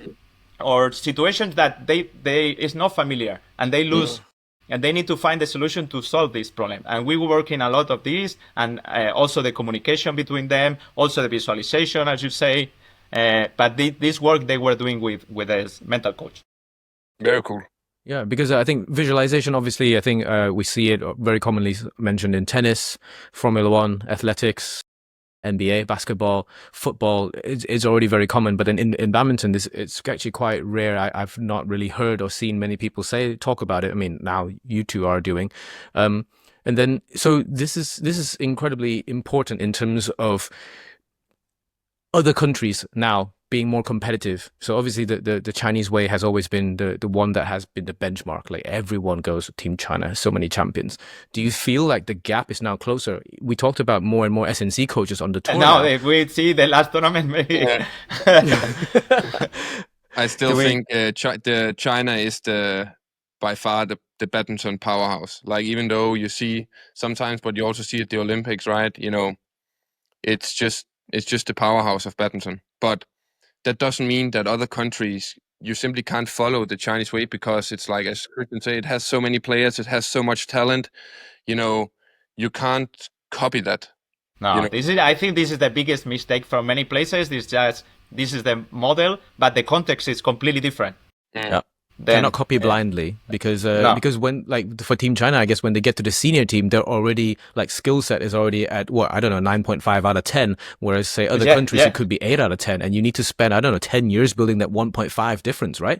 situations that they is not familiar and they lose. And they need to find a solution to solve this problem. And we were working a lot of this, and also the communication between them, also the visualization, as you say. But this work they were doing with a mental coach. Very cool. Yeah, because I think visualization, obviously, I think we see it very commonly mentioned in tennis, Formula One, athletics, NBA, basketball, football is already very common, but then in badminton, it's actually quite rare. I've not really heard or seen many people talk about it. I mean, now you two are doing, and then so this is incredibly important in terms of other countries now being more competitive. So obviously the Chinese way has always been the one that has been the benchmark. Like everyone goes Team China, so many champions. Do you feel like the gap is now closer? We talked about more and more SNC coaches on the tour. Now, if we see the last tournament, maybe. I still think China is by far the badminton powerhouse. Like, even though you see sometimes, but you also see at the Olympics, right? It's just the powerhouse of badminton. But that doesn't mean that other countries, you simply can't follow the Chinese way, because it's like, as Christian said, it has so many players, it has so much talent, you can't copy that. No, I think this is the biggest mistake from many places. This is the model, but the context is completely different. Yeah. Cannot copy blindly, because when, like, for Team China, I guess when they get to the senior team, they're already, like, skill set is already at 9.5 out of 10, whereas say other countries it could be 8 out of 10, and you need to spend 10 years building that 1.5 difference, right?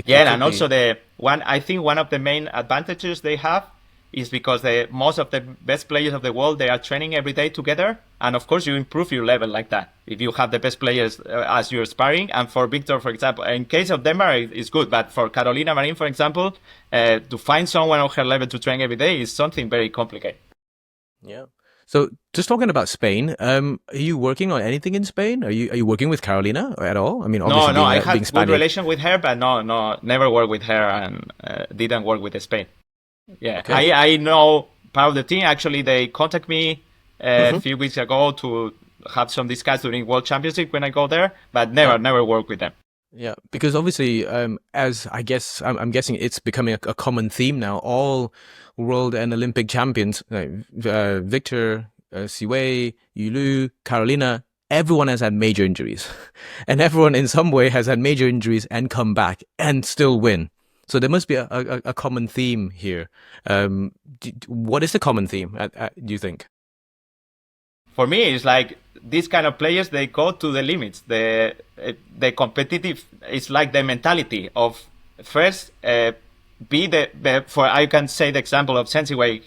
And also I think one of the main advantages they have is because most of the best players of the world, they are training every day together. And of course, you improve your level like that if you have the best players as you're sparring. And for Viktor, for example, in case of Denmark, it's good. But for Carolina Marin, for example, to find someone of her level to train every day is something very complicated. Yeah. So just talking about Spain, are you working on anything in Spain? Are you working with Carolina at all? I mean, obviously no, I being had Spanish. good relation with her, but no, never worked with her and didn't work with Spain. Yeah, okay. I know part of the team. Actually, they contact me a few weeks ago to have some discussions during World Championship when I go there, but never work with them. Yeah, because obviously, as I guess, I'm guessing it's becoming a common theme now. All world and Olympic champions, Viktor, Siwei, Yulu, Carolina, everyone has had major injuries. And everyone in some way has had major injuries and come back and still win. So there must be a common theme here. What is the common theme, do you think? For me, it's like these kind of players, they go to the limits. The competitive, it's like the mentality of first be for I can say the example of Sensiway.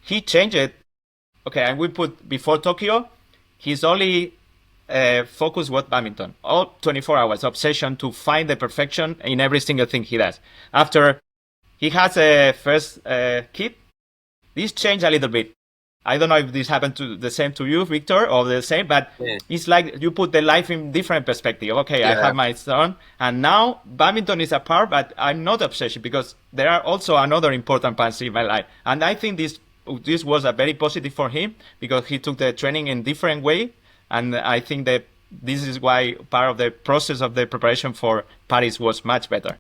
He changed it. Okay, and we put before Tokyo, he's only focus with badminton. All 24 hours, obsession to find the perfection in every single thing he does. After he has a first kid, this changed a little bit. I don't know if this happened to the same to you, Viktor, or the same, but it's like you put the life in different perspective. Okay, I have my son, and now badminton is a part, but I'm not obsessed because there are also another important parts in my life. And I think this was a very positive for him because he took the training in different way. And I think that this is why part of the process of the preparation for Paris was much better.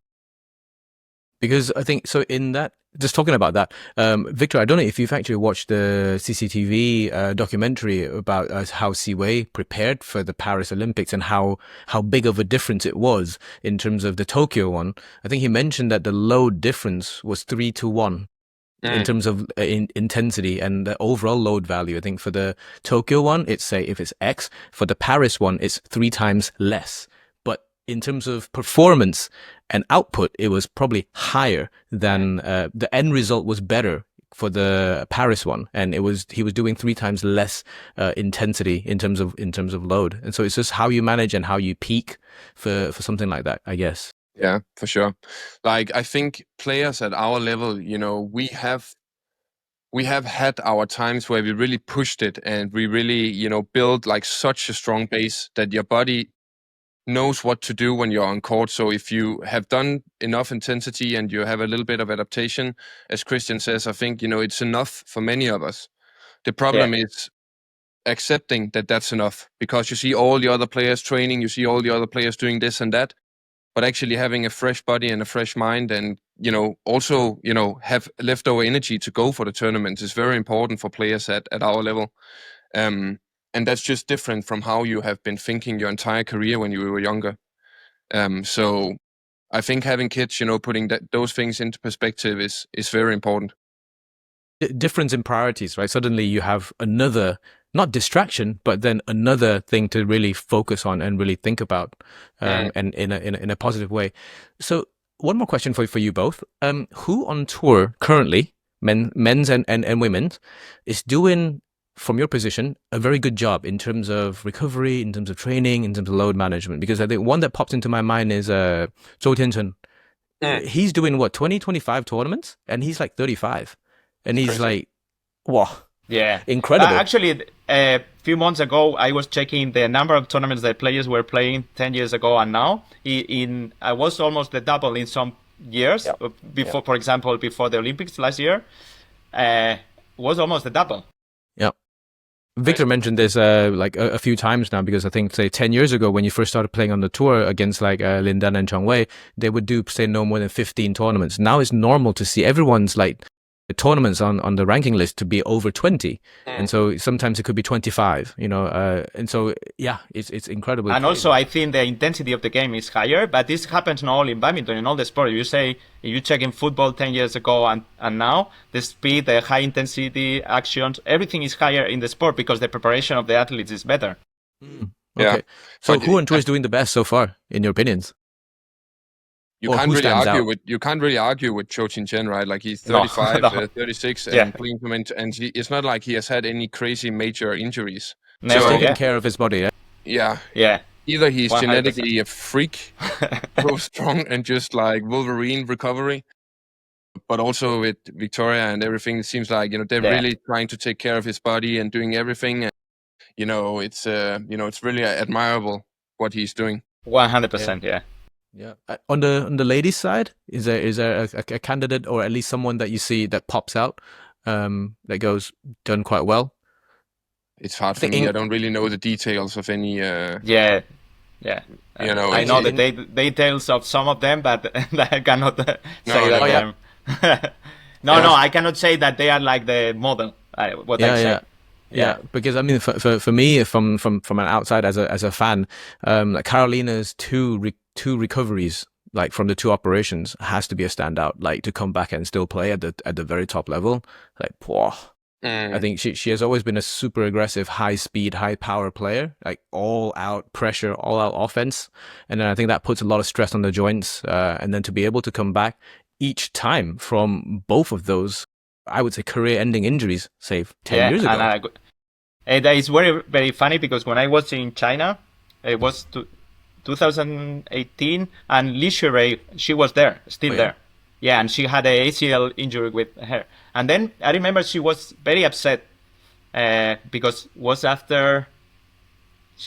Because I think, so in that, just talking about that, Viktor, I don't know if you've actually watched the CCTV documentary about how Siwei prepared for the Paris Olympics and how big of a difference it was in terms of the Tokyo one. I think he mentioned that the load difference was 3-1. In terms of intensity and the overall load value. I think for the Tokyo one, it's say if it's X, for the Paris one, it's 3 times less. But in terms of performance and output, it was probably higher than the end result was better for the Paris one, and he was doing 3 times less intensity in terms of load. And so it's just how you manage and how you peak for something like that, I guess. Yeah, for sure. Like, I think players at our level, you know, we have had our times where we really pushed it and we really, you know, build like such a strong base that your body knows what to do when you're on court. So if you have done enough intensity and you have a little bit of adaptation, as Cristian says, I think, you know, it's enough for many of us. The problem is accepting that that's enough, because you see all the other players training, you see all the other players doing this and that. But actually having a fresh body and a fresh mind and, you know, also, you know, have leftover energy to go for the tournaments is very important for players at our level. And that's just different from how you have been thinking your entire career when you were younger. So I think having kids, you know, putting those things into perspective is very important. Difference in priorities, right? Suddenly you have another, not distraction, but then another thing to really focus on and really think about, and in a positive way. So one more question for you both. Who on tour currently, men's and women's, is doing, from your position, a very good job in terms of recovery, in terms of training, in terms of load management? Because I think one that pops into my mind is Zhou Tiancheng. He's doing 25 tournaments, and he's like 35. And he's like, wow. Yeah. Incredible. Actually, a few months ago, I was checking the number of tournaments that players were playing 10 years ago and now. I was almost the double in some years. Before, for example, before the Olympics last year, was almost the double. Yeah. Viktor mentioned this like a few times now, because I think, say, 10 years ago when you first started playing on the tour against like Lin Dan and Chang Wei, they would do, say, no more than 15 tournaments. Now it's normal to see everyone's like tournaments on the ranking list to be over 20, and so sometimes it could be 25, you know, and so it's incredible. And also I think the intensity of the game is higher, but this happens not only in badminton, in all the sport. You say, if you check in football 10 years ago and now, the speed, the high intensity actions, everything is higher in the sport because the preparation of the athletes is better. Okay, so who on tour is doing the best so far, in your opinions? you Or can't who really stands argue out? with Cho Chin Chen, right? Like he's No, 35, no. 36, Yeah. and playing and it's not like he has had any crazy major injuries. He's Never. So taking Yeah. care of his body. Yeah? yeah, Yeah. either he's 100%. genetically a freak, so strong and just like Wolverine recovery, but also with Victoria and everything, it seems like they're Yeah. really trying to take care of his body and doing everything. And, it's really admirable what he's doing. 100%. Yeah. Yeah. On the ladies' side, is there a candidate or at least someone that you see that pops out, that goes done quite well? It's hard I for think me. I don't really know the details of any. Yeah. Yeah. I know the details of some of them, but I cannot say that. Oh, yeah. No, I cannot say that they are like the model. What I say. Yeah, because I mean, for me, from an outside as a fan, like Carolina's two recoveries, like from the two operations, has to be a standout. Like to come back and still play at the very top level, like, whoa. I think she has always been a super aggressive, high speed, high power player, like all out pressure, all out offense, and then I think that puts a lot of stress on the joints, and then to be able to come back each time from both of those, I would say, career-ending injuries, say 10 years ago. And that is very, very funny because when I was in China, it was 2018, and Li Shuirui, she was there, still there. Yeah, and she had an ACL injury with her. And then I remember she was very upset because was after,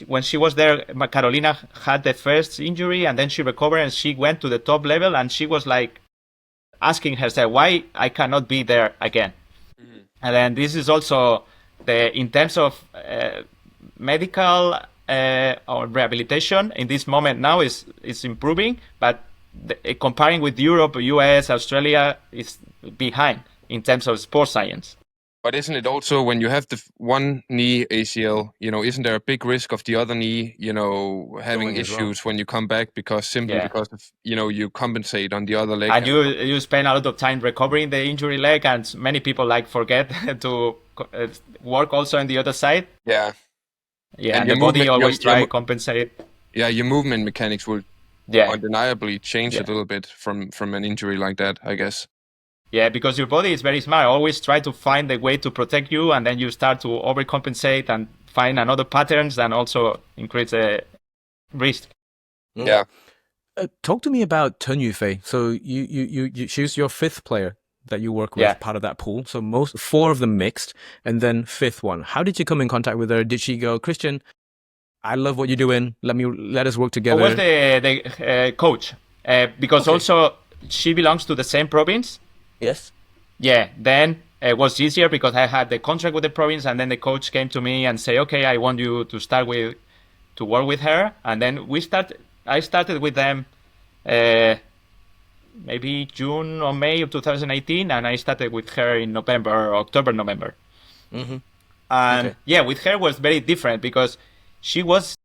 when she was there, Carolina had the first injury and then she recovered and she went to the top level and she was like asking herself, why I cannot be there again? Mm-hmm. And then this is also in terms of medical or rehabilitation in this moment now is improving, but comparing with Europe, US, Australia is behind in terms of sports science. But isn't it also when you have the one knee ACL, isn't there a big risk of the other knee, having issues when you come back because of, you compensate on the other leg? And you spend a lot of time recovering the injury leg, and many people forget to work also on the other side. Yeah. Yeah, and the body always try to compensate. Yeah, your movement mechanics will undeniably change a little bit from an injury like that, I guess. Yeah, because your body is very smart. Always try to find a way to protect you, and then you start to overcompensate and find another patterns, and also increase the risk. Yeah. Talk to me about Chen Yufei. So she's your fifth player that you work with, part of that pool. So four of them mixed, and then fifth one. How did you come in contact with her? Did she go, Christian, I love what you're doing. Let us work together. I was the coach because also she belongs to the same province. Yes. Yeah. Then it was easier because I had the contract with the province, and then the coach came to me and say, "Okay, I want you to start to work with her." And then I started with them, maybe June or May of 2018, and I started with her in October, November. Mm-hmm. And with her was very different because she was,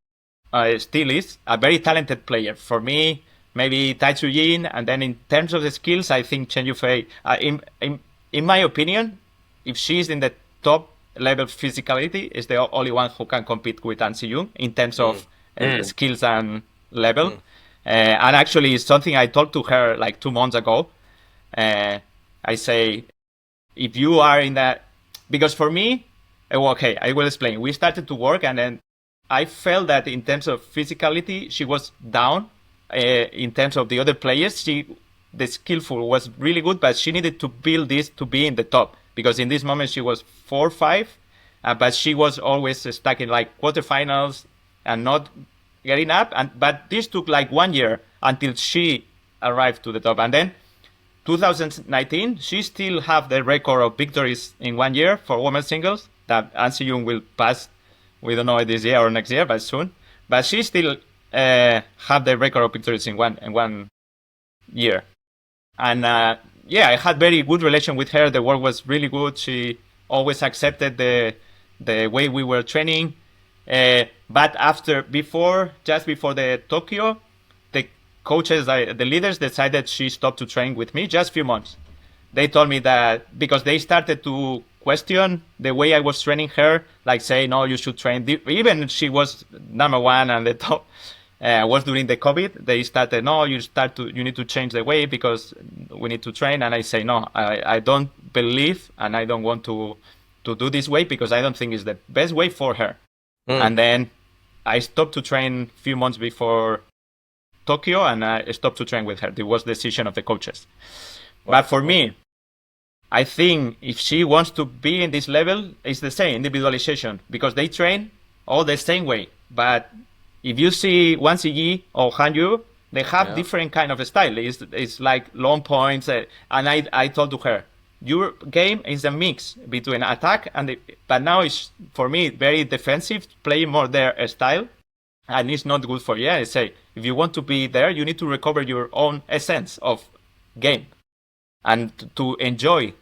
still is, a very talented player. For me, maybe Tai Tzu Yin, and then in terms of the skills, I think Chen Yufei, in my opinion, if she's in the top level physicality, is the only one who can compete with An Si-young in terms of skills and level. And actually, it's something I talked to her like 2 months ago. I say, if you are in that, because for me, I will explain. We started to work, and then I felt that in terms of physicality, she was down. In terms of the other players, the skillful was really good, but she needed to build this to be in the top, because in this moment she was 4-5, but she was always stuck in like quarterfinals and not getting up. But this took like 1 year until she arrived to the top. And then 2019, she still have the record of victories in 1 year for women's singles that An Si-young will pass. We don't know this year or next year, but soon. But she still have the record of victories in one year. And I had very good relation with her. The work was really good. She always accepted the way we were training. But just before the Tokyo, the coaches, the leaders decided she stopped to train with me just a few months. They told me that because they started to question the way I was training her, like say, no, you should train. Even she was number one and the top. was during the COVID. They started, no, you need to change the way because we need to train. And I say, no, I don't believe and I don't want to do this way because I don't think it's the best way for her. And then I stopped to train a few months before Tokyo, and I stopped to train with her. It was the decision of the coaches. But for me, I think if she wants to be in this level, it's the same, individualization, because they train all the same way. But if you see Wang Ziyi or Han Yu, they have different kind of style. It's like long points. And I told to her, your game is a mix between attack and but now it's, for me, very defensive, playing more their style. And it's not good for you. I say, if you want to be there, you need to recover your own essence of game. And to enjoy,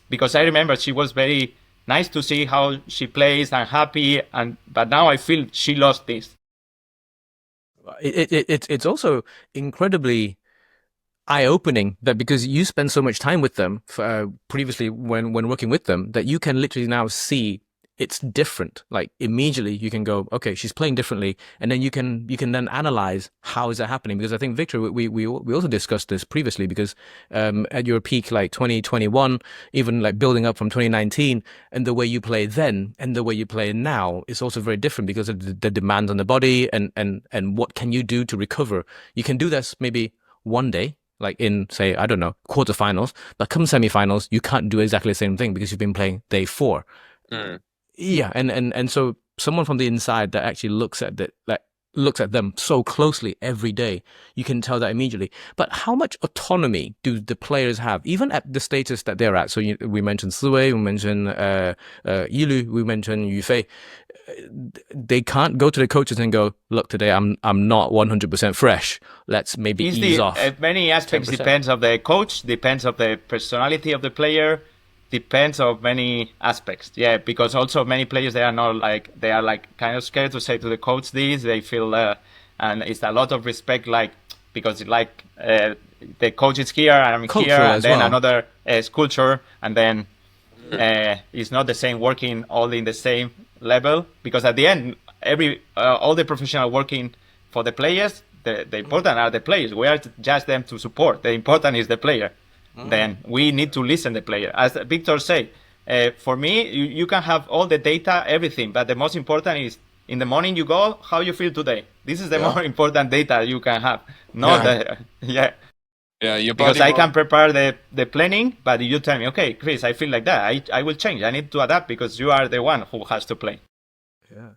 because I remember she was very nice to see how she plays and happy, but now I feel she lost this. It's also incredibly eye-opening that because you spend so much time with them previously when working with them, that you can literally now see it's different. Like immediately you can go, okay, she's playing differently, and then you can then analyze how is that happening. Because I think, Viktor, we also discussed this previously, because at your peak, like 2021, even like building up from 2019, and the way you play then and the way you play now is also very different because of the demands on the body and what can you do to recover. You can do this maybe one day, like in, say, I don't know, quarterfinals, but come semifinals, you can't do exactly the same thing because you've been playing day 4. Yeah, and so someone from the inside that actually looks at that, like looks at them so closely every day, you can tell that immediately. But how much autonomy do the players have, even at the status that they're at? So we mentioned Siwei, we mentioned Yilu, we mentioned Yufei. They can't go to the coaches and go, look, today I'm not 100% fresh. Let's maybe ease off. Many aspects 10%. Depends of the coach, depends of the personality of the player, depends of many aspects. Yeah, because also many players, they are kind of scared to say to the coach this. They feel and it's a lot of respect, like, because the coach is here and I'm Culture here, and then well. another culture, and then it's not the same working all in the same level, because at the end all the professional working for the players, the important are the players. We are just them to support. The important is the player. Then we need to listen to the player. As Viktor said, for me, you can have all the data, everything, but the most important is in the morning you go, how you feel today. This is the more important data you can have. Your body, because I can prepare the planning, but you tell me, okay, Chris, I feel like that. I will change. I need to adapt because you are the one who has to play. Yeah.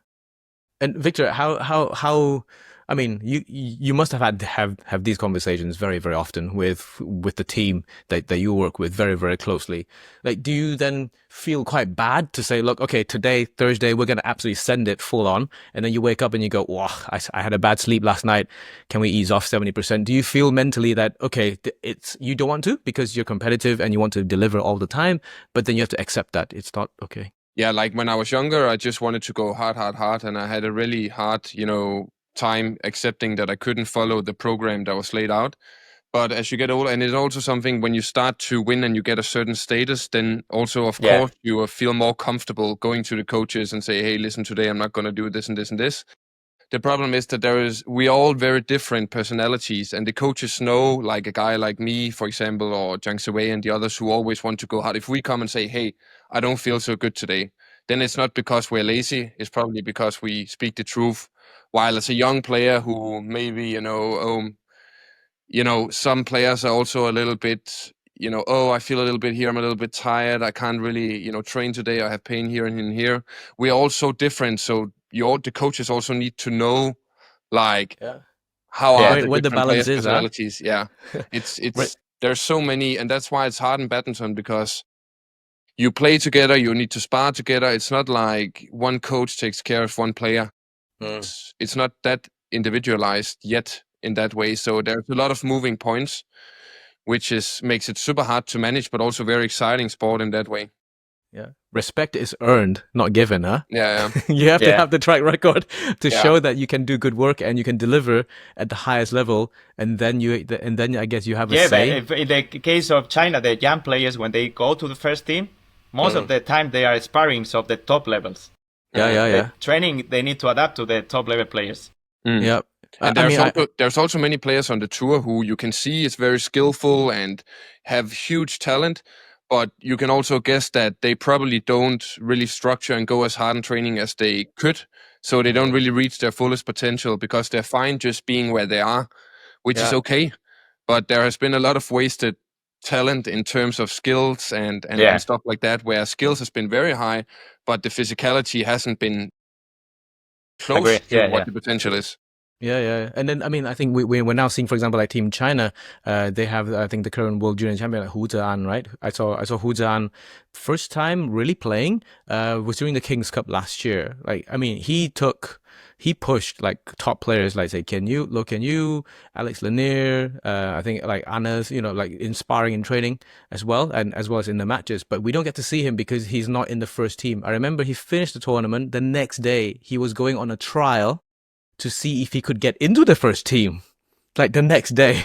And Viktor, how I mean, you must have these conversations very, very often with the team that you work with very, very closely. Like, do you then feel quite bad to say, look, okay, today, Thursday, we're going to absolutely send it full on, and then you wake up and you go, wow, I had a bad sleep last night. Can we ease off 70%? Do you feel mentally that, okay, you don't want to because you're competitive and you want to deliver all the time, but then you have to accept that it's not okay? Yeah, like when I was younger, I just wanted to go hard, and I had a really hard, time accepting that I couldn't follow the program that was laid out. But as you get older, and it's also something when you start to win and you get a certain status, then also, of course, you feel more comfortable going to the coaches and say, hey, listen, today I'm not going to do this and this and this. The problem is that we all very different personalities, and the coaches know, like a guy like me, for example, or Jiang Siwei and the others who always want to go hard. If we come and say, hey, I don't feel so good today, then it's not because we're lazy. It's probably because we speak the truth. While as a young player who maybe, some players are also a little bit, I feel a little bit here, I'm a little bit tired, I can't really, train today, I have pain here and in here. We're all so different. So the coaches also need to know, like, how are the what the different balance players' is, personalities. Yeah, it's there's so many, and that's why it's hard in badminton, because you play together, you need to spar together. It's not like one coach takes care of one player. It's not that individualized yet in that way. So there's a lot of moving points, which makes it super hard to manage, but also very exciting sport in that way. Yeah. Respect is earned, not given, huh? Yeah. You have to have the track record to show that you can do good work and you can deliver at the highest level, and then I guess you have a say. But in the case of China, the young players, when they go to the first team, most of the time they are sparring of the top levels. Yeah. Training, they need to adapt to the top level players. Yeah. And there's also many players on the tour who you can see is very skillful and have huge talent, but you can also guess that they probably don't really structure and go as hard in training as they could. So they don't really reach their fullest potential because they're fine just being where they are, which is okay. But there has been a lot of wasted talent in terms of skills and stuff like that, where skills has been very high, but the physicality hasn't been close to what the potential is. Yeah. And then, I mean, I think we're now seeing, for example, like Team China, they have, I think, the current world junior champion, like Hu Zhean, right? I saw Hu Zhean first time really playing, was during the King's Cup last year. Like, I mean, he pushed like top players, like say, Can you, Alex Lanier, I think like Anna's, like in sparring and training as well, and as well as in the matches. But we don't get to see him because he's not in the first team. I remember he finished the tournament. The next day, he was going on a trial to see if he could get into the first team, like the next day.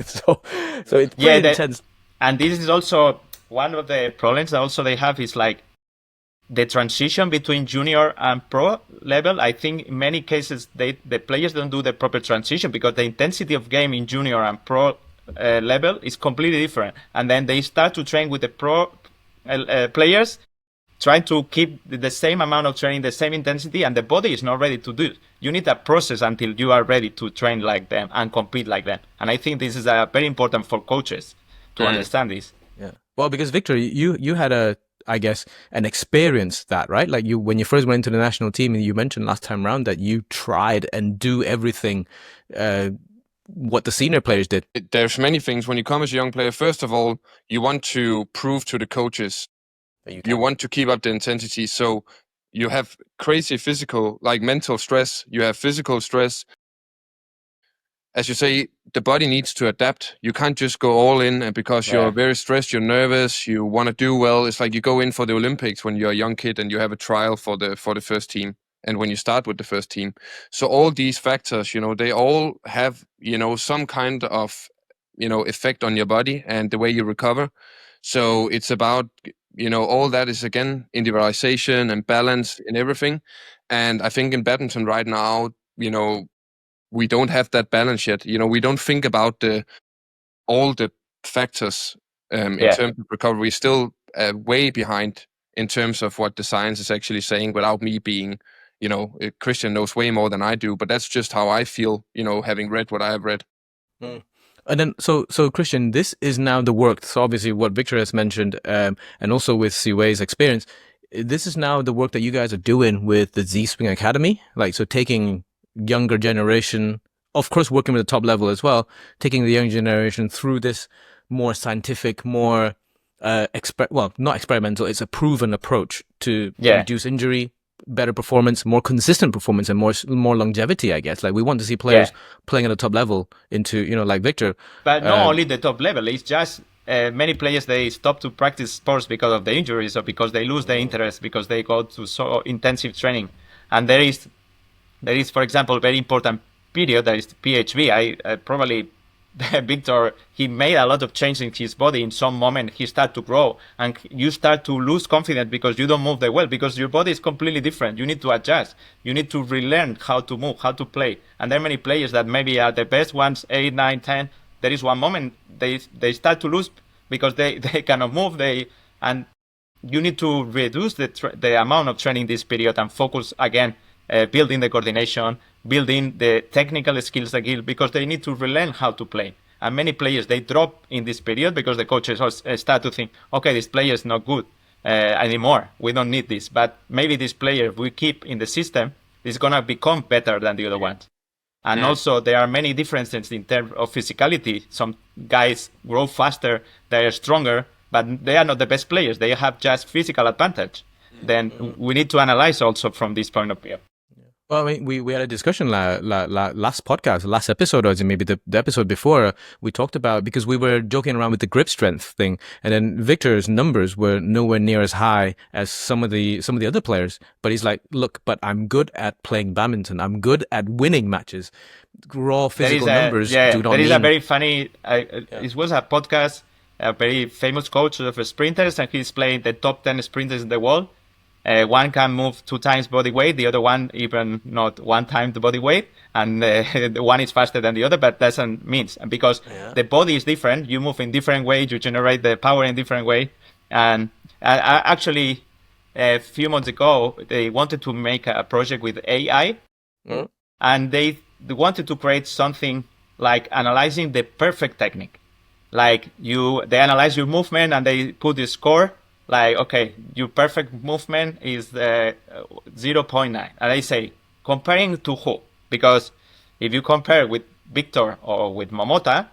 so it's pretty intense. And this is also one of the problems that also they have is like the transition between junior and pro level. I think in many cases the players don't do the proper transition because the intensity of game in junior and pro level is completely different. And then they start to train with the pro players, trying to keep the same amount of training, the same intensity, and the body is not ready to do it. You need a process until you are ready to train like them and compete like them. And I think this is very important for coaches to understand this. Yeah. Well, because Viktor, you had an experience that, right? Like when you first went into the national team, and you mentioned last time around that you tried and do everything what the senior players did. There's many things. When you come as a young player, first of all, you want to prove to the coaches you want to keep up the intensity. So you have crazy physical, like mental stress. You have physical stress. As you say, the body needs to adapt. You can't just go all in, and because you're very stressed, you're nervous, you want to do well. It's like you go in for the Olympics when you're a young kid and you have a trial for the first team, and when you start with the first team. So all these factors, they all have, some kind of, effect on your body and the way you recover. So it's about, all that is, again, individualization and balance in everything. And I think in badminton right now, we don't have that balance yet. We don't think about all the factors in terms of recovery. We're still way behind in terms of what the science is actually saying, without me being, Christian knows way more than I do, but that's just how I feel, having read what I have read. And then, so Christian, this is now the work. So obviously what Viktor has mentioned, and also with Siwei's experience, this is now the work that you guys are doing with the Z-Swing Academy. Like, so taking younger generation, of course, working with the top level as well, taking the young generation through this more scientific, more, not experimental, it's a proven approach to reduce injury, better performance, more consistent performance, and more longevity, I guess. Like, we want to see players playing at the top level into, like Viktor. But not only the top level, it's just many players, they stop to practice sports because of the injuries or because they lose their interest, because they go to so intensive training. And there is, for example, very important period, that is PHV. I probably, Viktor, he made a lot of change in his body. In some moment, he started to grow, and you start to lose confidence because you don't move that well, because your body is completely different. You need to adjust. You need to relearn how to move, how to play. And there are many players that maybe are the best ones, 8, 9, 10. There is one moment they start to lose because they cannot move. And you need to reduce the amount of training this period and focus again, building the coordination, building the technical skills again, because they need to relearn how to play. And many players, they drop in this period because the coaches start to think, okay, this player is not good anymore. We don't need this. But maybe this player we keep in the system is going to become better than the other ones. And also, there are many differences in terms of physicality. Some guys grow faster, they are stronger, but they are not the best players. They have just physical advantage. Then we need to analyze also from this point of view. Well, I mean, we had a discussion last podcast, last episode, or maybe the episode before. We talked about, because we were joking around with the grip strength thing, and then Viktor's numbers were nowhere near as high as some of the other players. But he's like, look, but I'm good at playing badminton. I'm good at winning matches. Raw physical numbers do not mean. There is a very funny. It was a podcast. A very famous coach of sprinters, and he's playing the top 10 sprinters in the world. One can move 2 times body weight, the other one even not 1 time the body weight, and the one is faster than the other, but doesn't mean, because the body is different. You move in different ways, you generate the power in different way. And actually, a few months ago, they wanted to make a project with AI, and they wanted to create something like analyzing the perfect technique. Like they analyze your movement and they put the score. Like, okay, your perfect movement is 0.9. And I say, comparing to who? Because if you compare with Viktor or with Momota,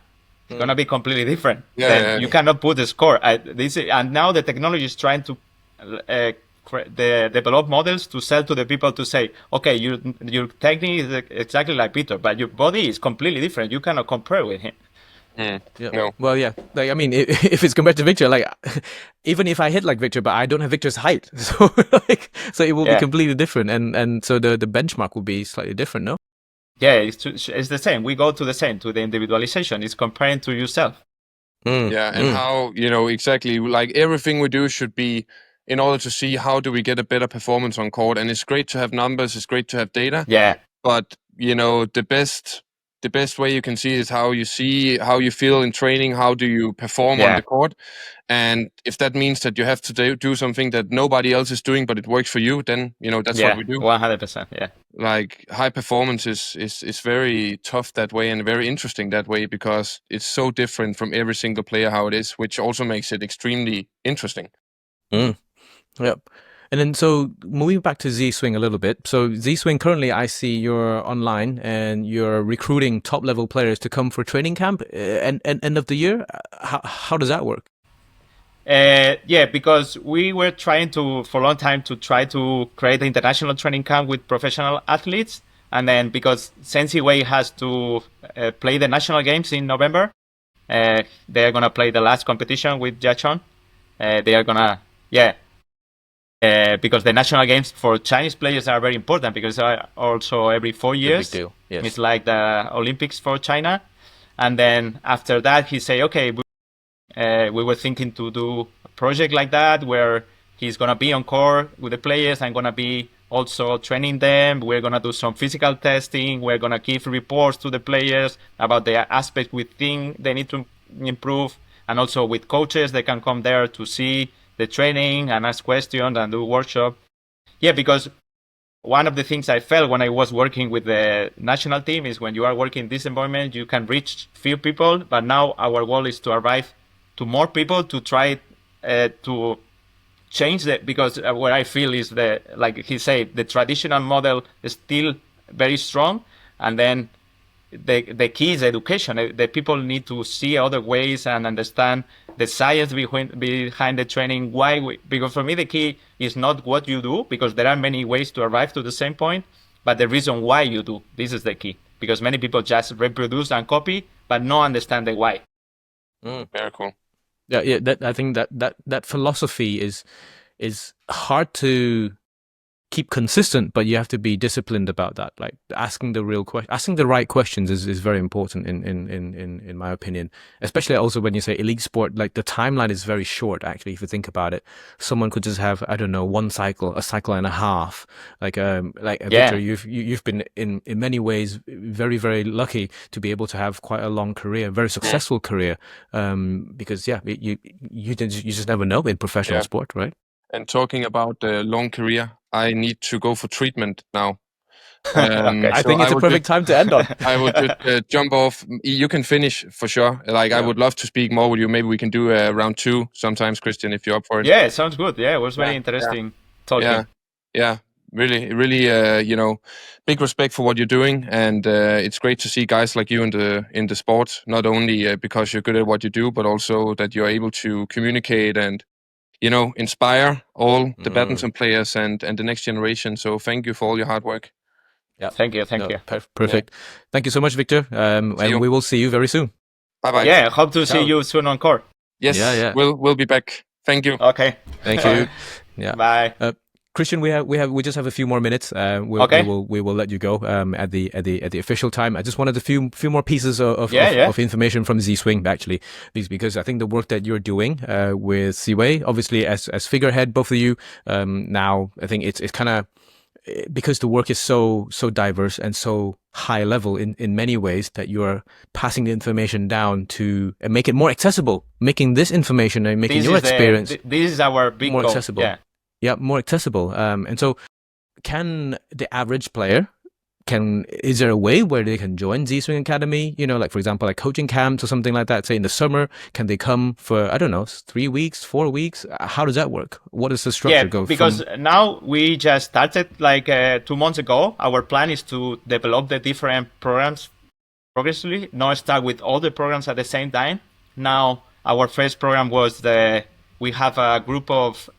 it's going to be completely different. You cannot put the score. And now the technology is trying to develop models to sell to the people to say, okay, your technique is exactly like Viktor, but your body is completely different. You cannot compare with him. No. Well, yeah. Like, I mean, if it's compared to Viktor, like, even if I hit like Viktor, but I don't have Viktor's height, so so it will be completely different, and so the benchmark will be slightly different, no? Yeah, it's the same. We go to the individualization. It's comparing to yourself. And how, exactly, like everything we do should be in order to see how do we get a better performance on court. And it's great to have numbers. It's great to have data. Yeah. But the best way you can see is how you feel in training. How do you perform on the court? And if that means that you have to do something that nobody else is doing, but it works for you, then, that's what we do. 100%. Yeah. Like high performance is very tough that way and very interesting that way, because it's so different from every single player how it is, which also makes it extremely interesting. Yep. And then, so moving back to Z-Swing a little bit. So Z-Swing, currently I see you're online and you're recruiting top level players to come for training camp and end of the year. How does that work? Because we were trying for a long time to try to create an international training camp with professional athletes. And then because Sensi Wei has to play the national games in November, they're going to play the last competition with Jiachon. They are going to, because the national games for Chinese players are very important, because also every 4 years. Big deal. Yes. It's like the Olympics for China. And then after that, he say, okay, we were thinking to do a project like that where he's going to be on court with the players. I'm going to be also training them. We're going to do some physical testing. We're going to give reports to the players about the aspects we think they need to improve. And also with coaches, they can come there to see the training and ask questions and do workshop. Yeah, because one of the things I felt when I was working with the national team is when you are working in this environment, you can reach few people. But now our goal is to arrive to more people to try to change that, because what I feel is like he said, the traditional model is still very strong, and then the key is education. The people need to see other ways and understand the science behind the training. Because for me the key is not what you do, because there are many ways to arrive to the same point, but the reason why you do. This is the key, because many people just reproduce and copy, but no understand the why. Very cool. Yeah. I think that philosophy is hard to keep consistent, but you have to be disciplined about that. Like asking the right questions is very important in my opinion. Especially also when you say elite sport, like the timeline is very short. Actually, if you think about it, someone could just have, I don't know, a cycle and a half. Victor, you've been in many ways very, very lucky to be able to have quite a long career, very successful career. Because you just never know in professional sport, right? And talking about the long career, I need to go for treatment now. I think it's a perfect time to end on. I would just jump off. You can finish for sure. I would love to speak more with you. Maybe we can do round 2 sometimes, Cristian, if you're up for it. Yeah, it sounds good. Yeah, it was very interesting talking. Yeah. Really, big respect for what you're doing, and it's great to see guys like you in the sport. Not only because you're good at what you do, but also that you're able to communicate and inspire all the badminton players and the next generation. So thank you for all your hard work. Yeah, thank you. Perfect. Yeah. Thank you so much, Viktor. And we will see you very soon. Bye. Yeah, hope to see you soon on court. Yes. Yeah. We'll be back. Thank you. Okay. Thank you. Yeah. Bye. Christian, we just have a few more minutes. Okay. We will let you go at the official time. I just wanted a few more pieces of information from Z-Swing actually, because I think the work that you're doing with Ziwei, obviously as figurehead, both of you. Now I think it's kind of, because the work is so diverse and so high level in many ways, that you are passing the information down to make it more accessible, making this information and making your experience this is our big more goal. accessible. Yeah, more accessible. And so, can the average player, is there a way where they can join Z-Swing Academy? You know, like for example, like coaching camps or something like that. Say in the summer, can they come for, I don't know, 3 weeks, 4 weeks? How does that work? What does the structure go? Because now we just started like 2 months ago. Our plan is to develop the different programs progressively, not start with all the programs at the same time. Now our first program was we have a group of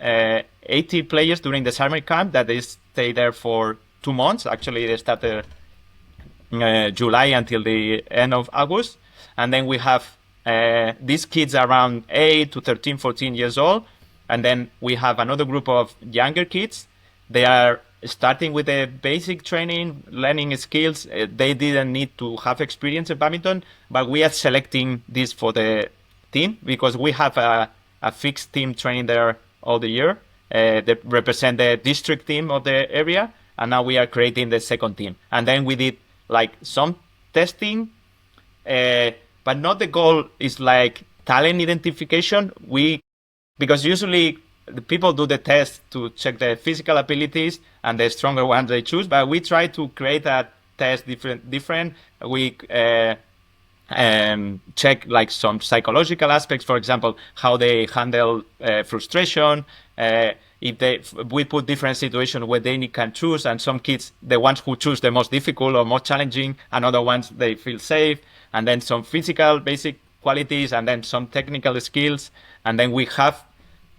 80 players during the summer camp that they stay there for 2 months. Actually, they started July until the end of August. And then we have these kids around 8 to 13, 14 years old. And then we have another group of younger kids. They are starting with the basic training, learning skills. They didn't need to have experience in badminton, but we are selecting this for the team because we have a fixed team training there all the year. They represent the district team of the area, and now we are creating the second team. And then we did like some testing, but not the goal is like talent identification. Because usually the people do the test to check the physical abilities and the stronger ones they choose, but we try to create a test different. We check like some psychological aspects, for example, how they handle frustration. We put different situations where they can choose, and some kids, the ones who choose the most difficult or most challenging, and other ones they feel safe, and then some physical basic qualities, and then some technical skills. And then we have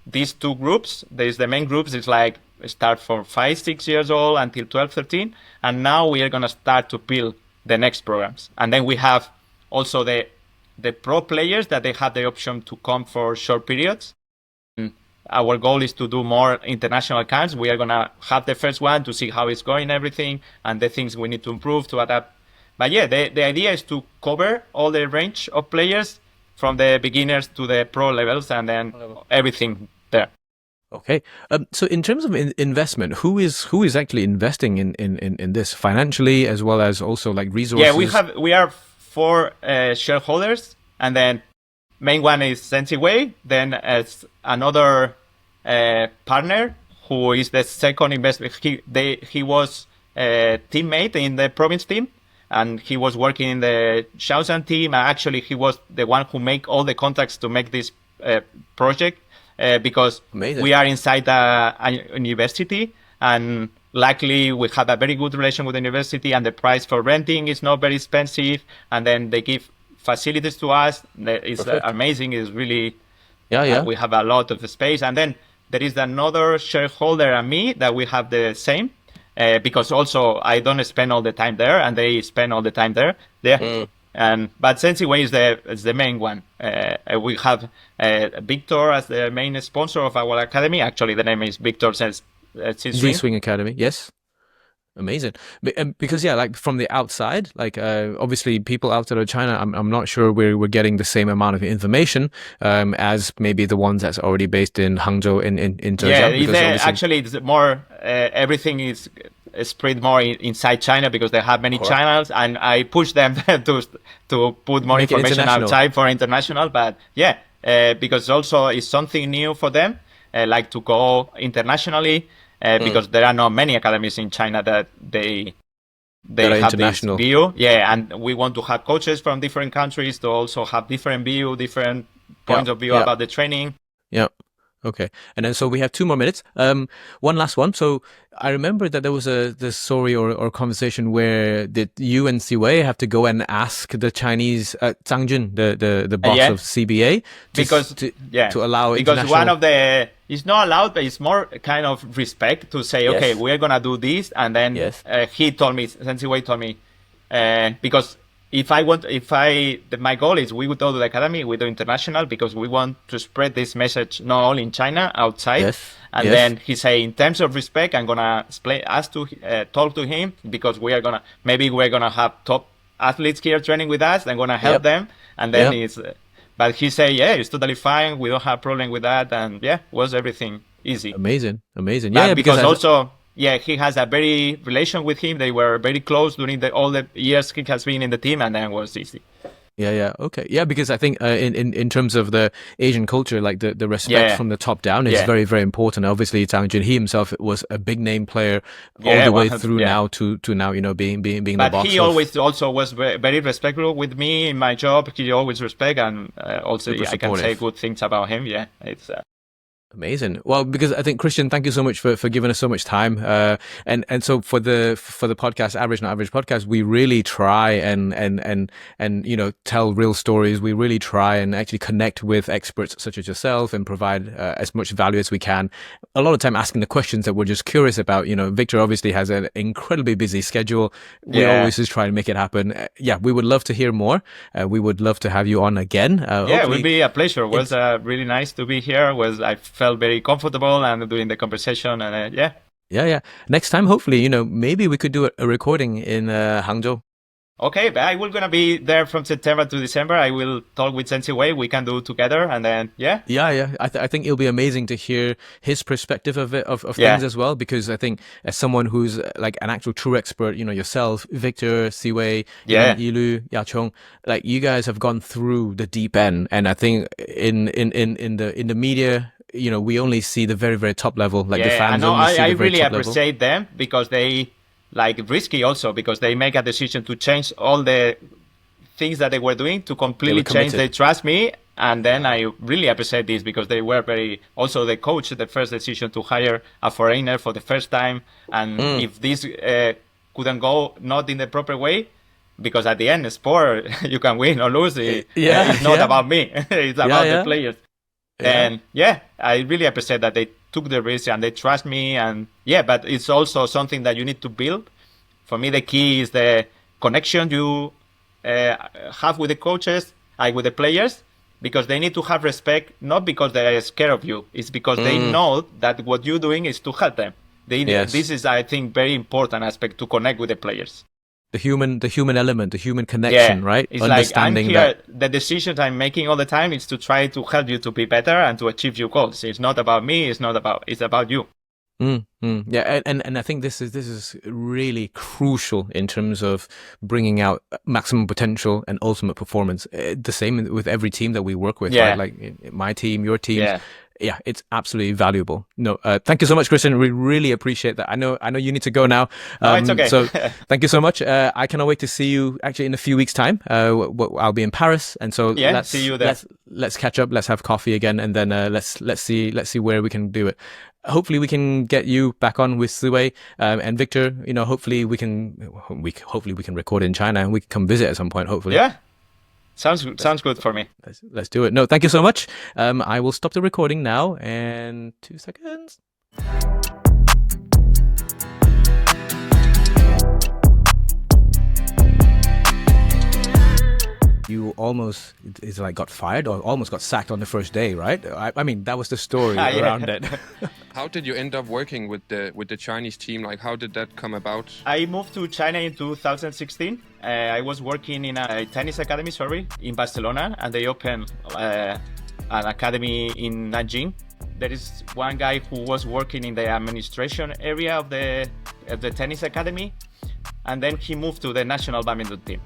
these two groups. There's the main groups, it's like start from 5, 6 years old until 12, 13, and now we are going to start to build the next programs. And then we have also the pro players that they have the option to come for short periods. Our goal is to do more international camps. We are going to have the first one to see how it's going, everything, and the things we need to improve to adapt. But yeah, the idea is to cover all the range of players from the beginners to the pro levels, and then everything there. Okay. So in terms of investment, who is actually investing in this financially, as well as also like resources? Yeah, we are 4 shareholders, and then main one is Sensiway, then as another partner who is the second investor. He was a teammate in the province team, and he was working in the Shaoxan team. And actually, he was the one who made all the contacts to make this project because Amazing. We are inside a university, and luckily we have a very good relation with the university, and the price for renting is not very expensive, and then they give facilities to us. It's amazing. It's really, we have a lot of space. And then there is another shareholder and me that we have the same, because also I don't spend all the time there, and they spend all the time there. But Sensiway is the main one. We have Viktor as the main sponsor of our academy. Actually, the name is Viktor Z-Swing Academy. Yes. Amazing. Because like from the outside, like obviously people outside of China, I'm not sure we're getting the same amount of information as maybe the ones that's already based in Hangzhou in Zhejiang. Yeah, actually it's more everything is spread more inside China because they have many channels, and I push them to put more information outside for international. But yeah, because also it's something new for them, like to go internationally. Because there are not many academies in China that they have this view. Yeah, and we want to have coaches from different countries to also have different points of view about the training. Yeah. Okay. And then so we have 2 more minutes. One last one. So I remember that there was this story or conversation where did you and Ziwei have to go and ask the Chinese Zhang Jun, the boss of CBA, to allow because one of the it's not allowed, but it's more kind of respect to say, okay, we're gonna do this, and then he told me, Sensiwei told me, because my goal is we would go to the academy, we do international, because we want to spread this message not only in China, outside. Yes. And then he say, in terms of respect, I'm gonna talk to him, because we're gonna have top athletes here training with us. I'm gonna help them, and then but he say, yeah, it's totally fine. We don't have problem with that, and was everything easy. Amazing. Yeah, because also. Yeah, he has a very relation with him. They were very close during all the years he has been in the team, and then it was easy. Yeah, okay. Yeah, because I think in terms of the Asian culture, like the respect from the top down is very, very important. Obviously, Zhang Jun, he himself was a big name player all the way through now to now, being the boss. But he always also was very respectful with me in my job. He always respect, and also I can say good things about him. Yeah, it's... Amazing. Well, because I think, Christian, thank you so much for giving us so much time. And so for the podcast, Average Not Average podcast, we really try and tell real stories. We really try and actually connect with experts such as yourself and provide as much value as we can. A lot of time asking the questions that we're just curious about. Viktor obviously has an incredibly busy schedule. We always just try and make it happen. We would love to hear more. We would love to have you on again. It would be a pleasure. It was really nice to be here. I felt very comfortable and doing the conversation, and yeah. Next time, hopefully, maybe we could do a recording in Hangzhou. Okay, but I will gonna be there from September to December. I will talk with Sensei Wei. We can do together, and then I think it'll be amazing to hear his perspective of things as well, because I think as someone who's like an actual true expert, yourself, Viktor, Siwei, Yilu, Yachong, like you guys have gone through the deep end, and I think in the media, we only see the very, very top level, like the fans only see the very really top level. appreciate them, because they risky also, because they make a decision to change all the things that they were doing to completely change. They trust me, and then I really appreciate this, because they were also the coach, the first decision to hire a foreigner for the first time, and if this couldn't go not in the proper way, because at the end, sport, you can win or lose. It's not about me. It's about the players. And I really appreciate that they took the risk and they trust me, and but it's also something that you need to build. For me, the key is the connection you have with the coaches, with the players, because they need to have respect, not because they are scared of you. It's because they know that what you're doing is to help them. This is, I think, very important aspect to connect with the players. The human element, the human connection, right? It's understanding like I'm here, the decisions I'm making all the time is to try to help you to be better and to achieve your goals. It's not about me. It's about you. Yeah, and I think this is really crucial in terms of bringing out maximum potential and ultimate performance. The same with every team that we work with, right? Like my team, your team. Yeah, it's absolutely valuable. No, thank you so much, Christian. We really appreciate that. I know you need to go now. It's okay. So thank you so much. I cannot wait to see you actually in a few weeks' time. I'll be in Paris, and so let's see you there. Let's catch up. Let's have coffee again, and then let's see where we can do it. Hopefully we can get you back on with Siwei and Viktor. Hopefully we can record in China and we can come visit at some point. Hopefully. Yeah. Sounds good for me. Let's do it. No, thank you so much. I will stop the recording now, and 2 seconds. You almost got fired or almost got sacked on the first day, right? I mean, that was the story around it. How did you end up working with the Chinese team? Like, how did that come about? I moved to China in 2016. I was working in a tennis academy, in Barcelona, and they opened an academy in Nanjing. There is one guy who was working in the administration area of the tennis academy, and then he moved to the national badminton team.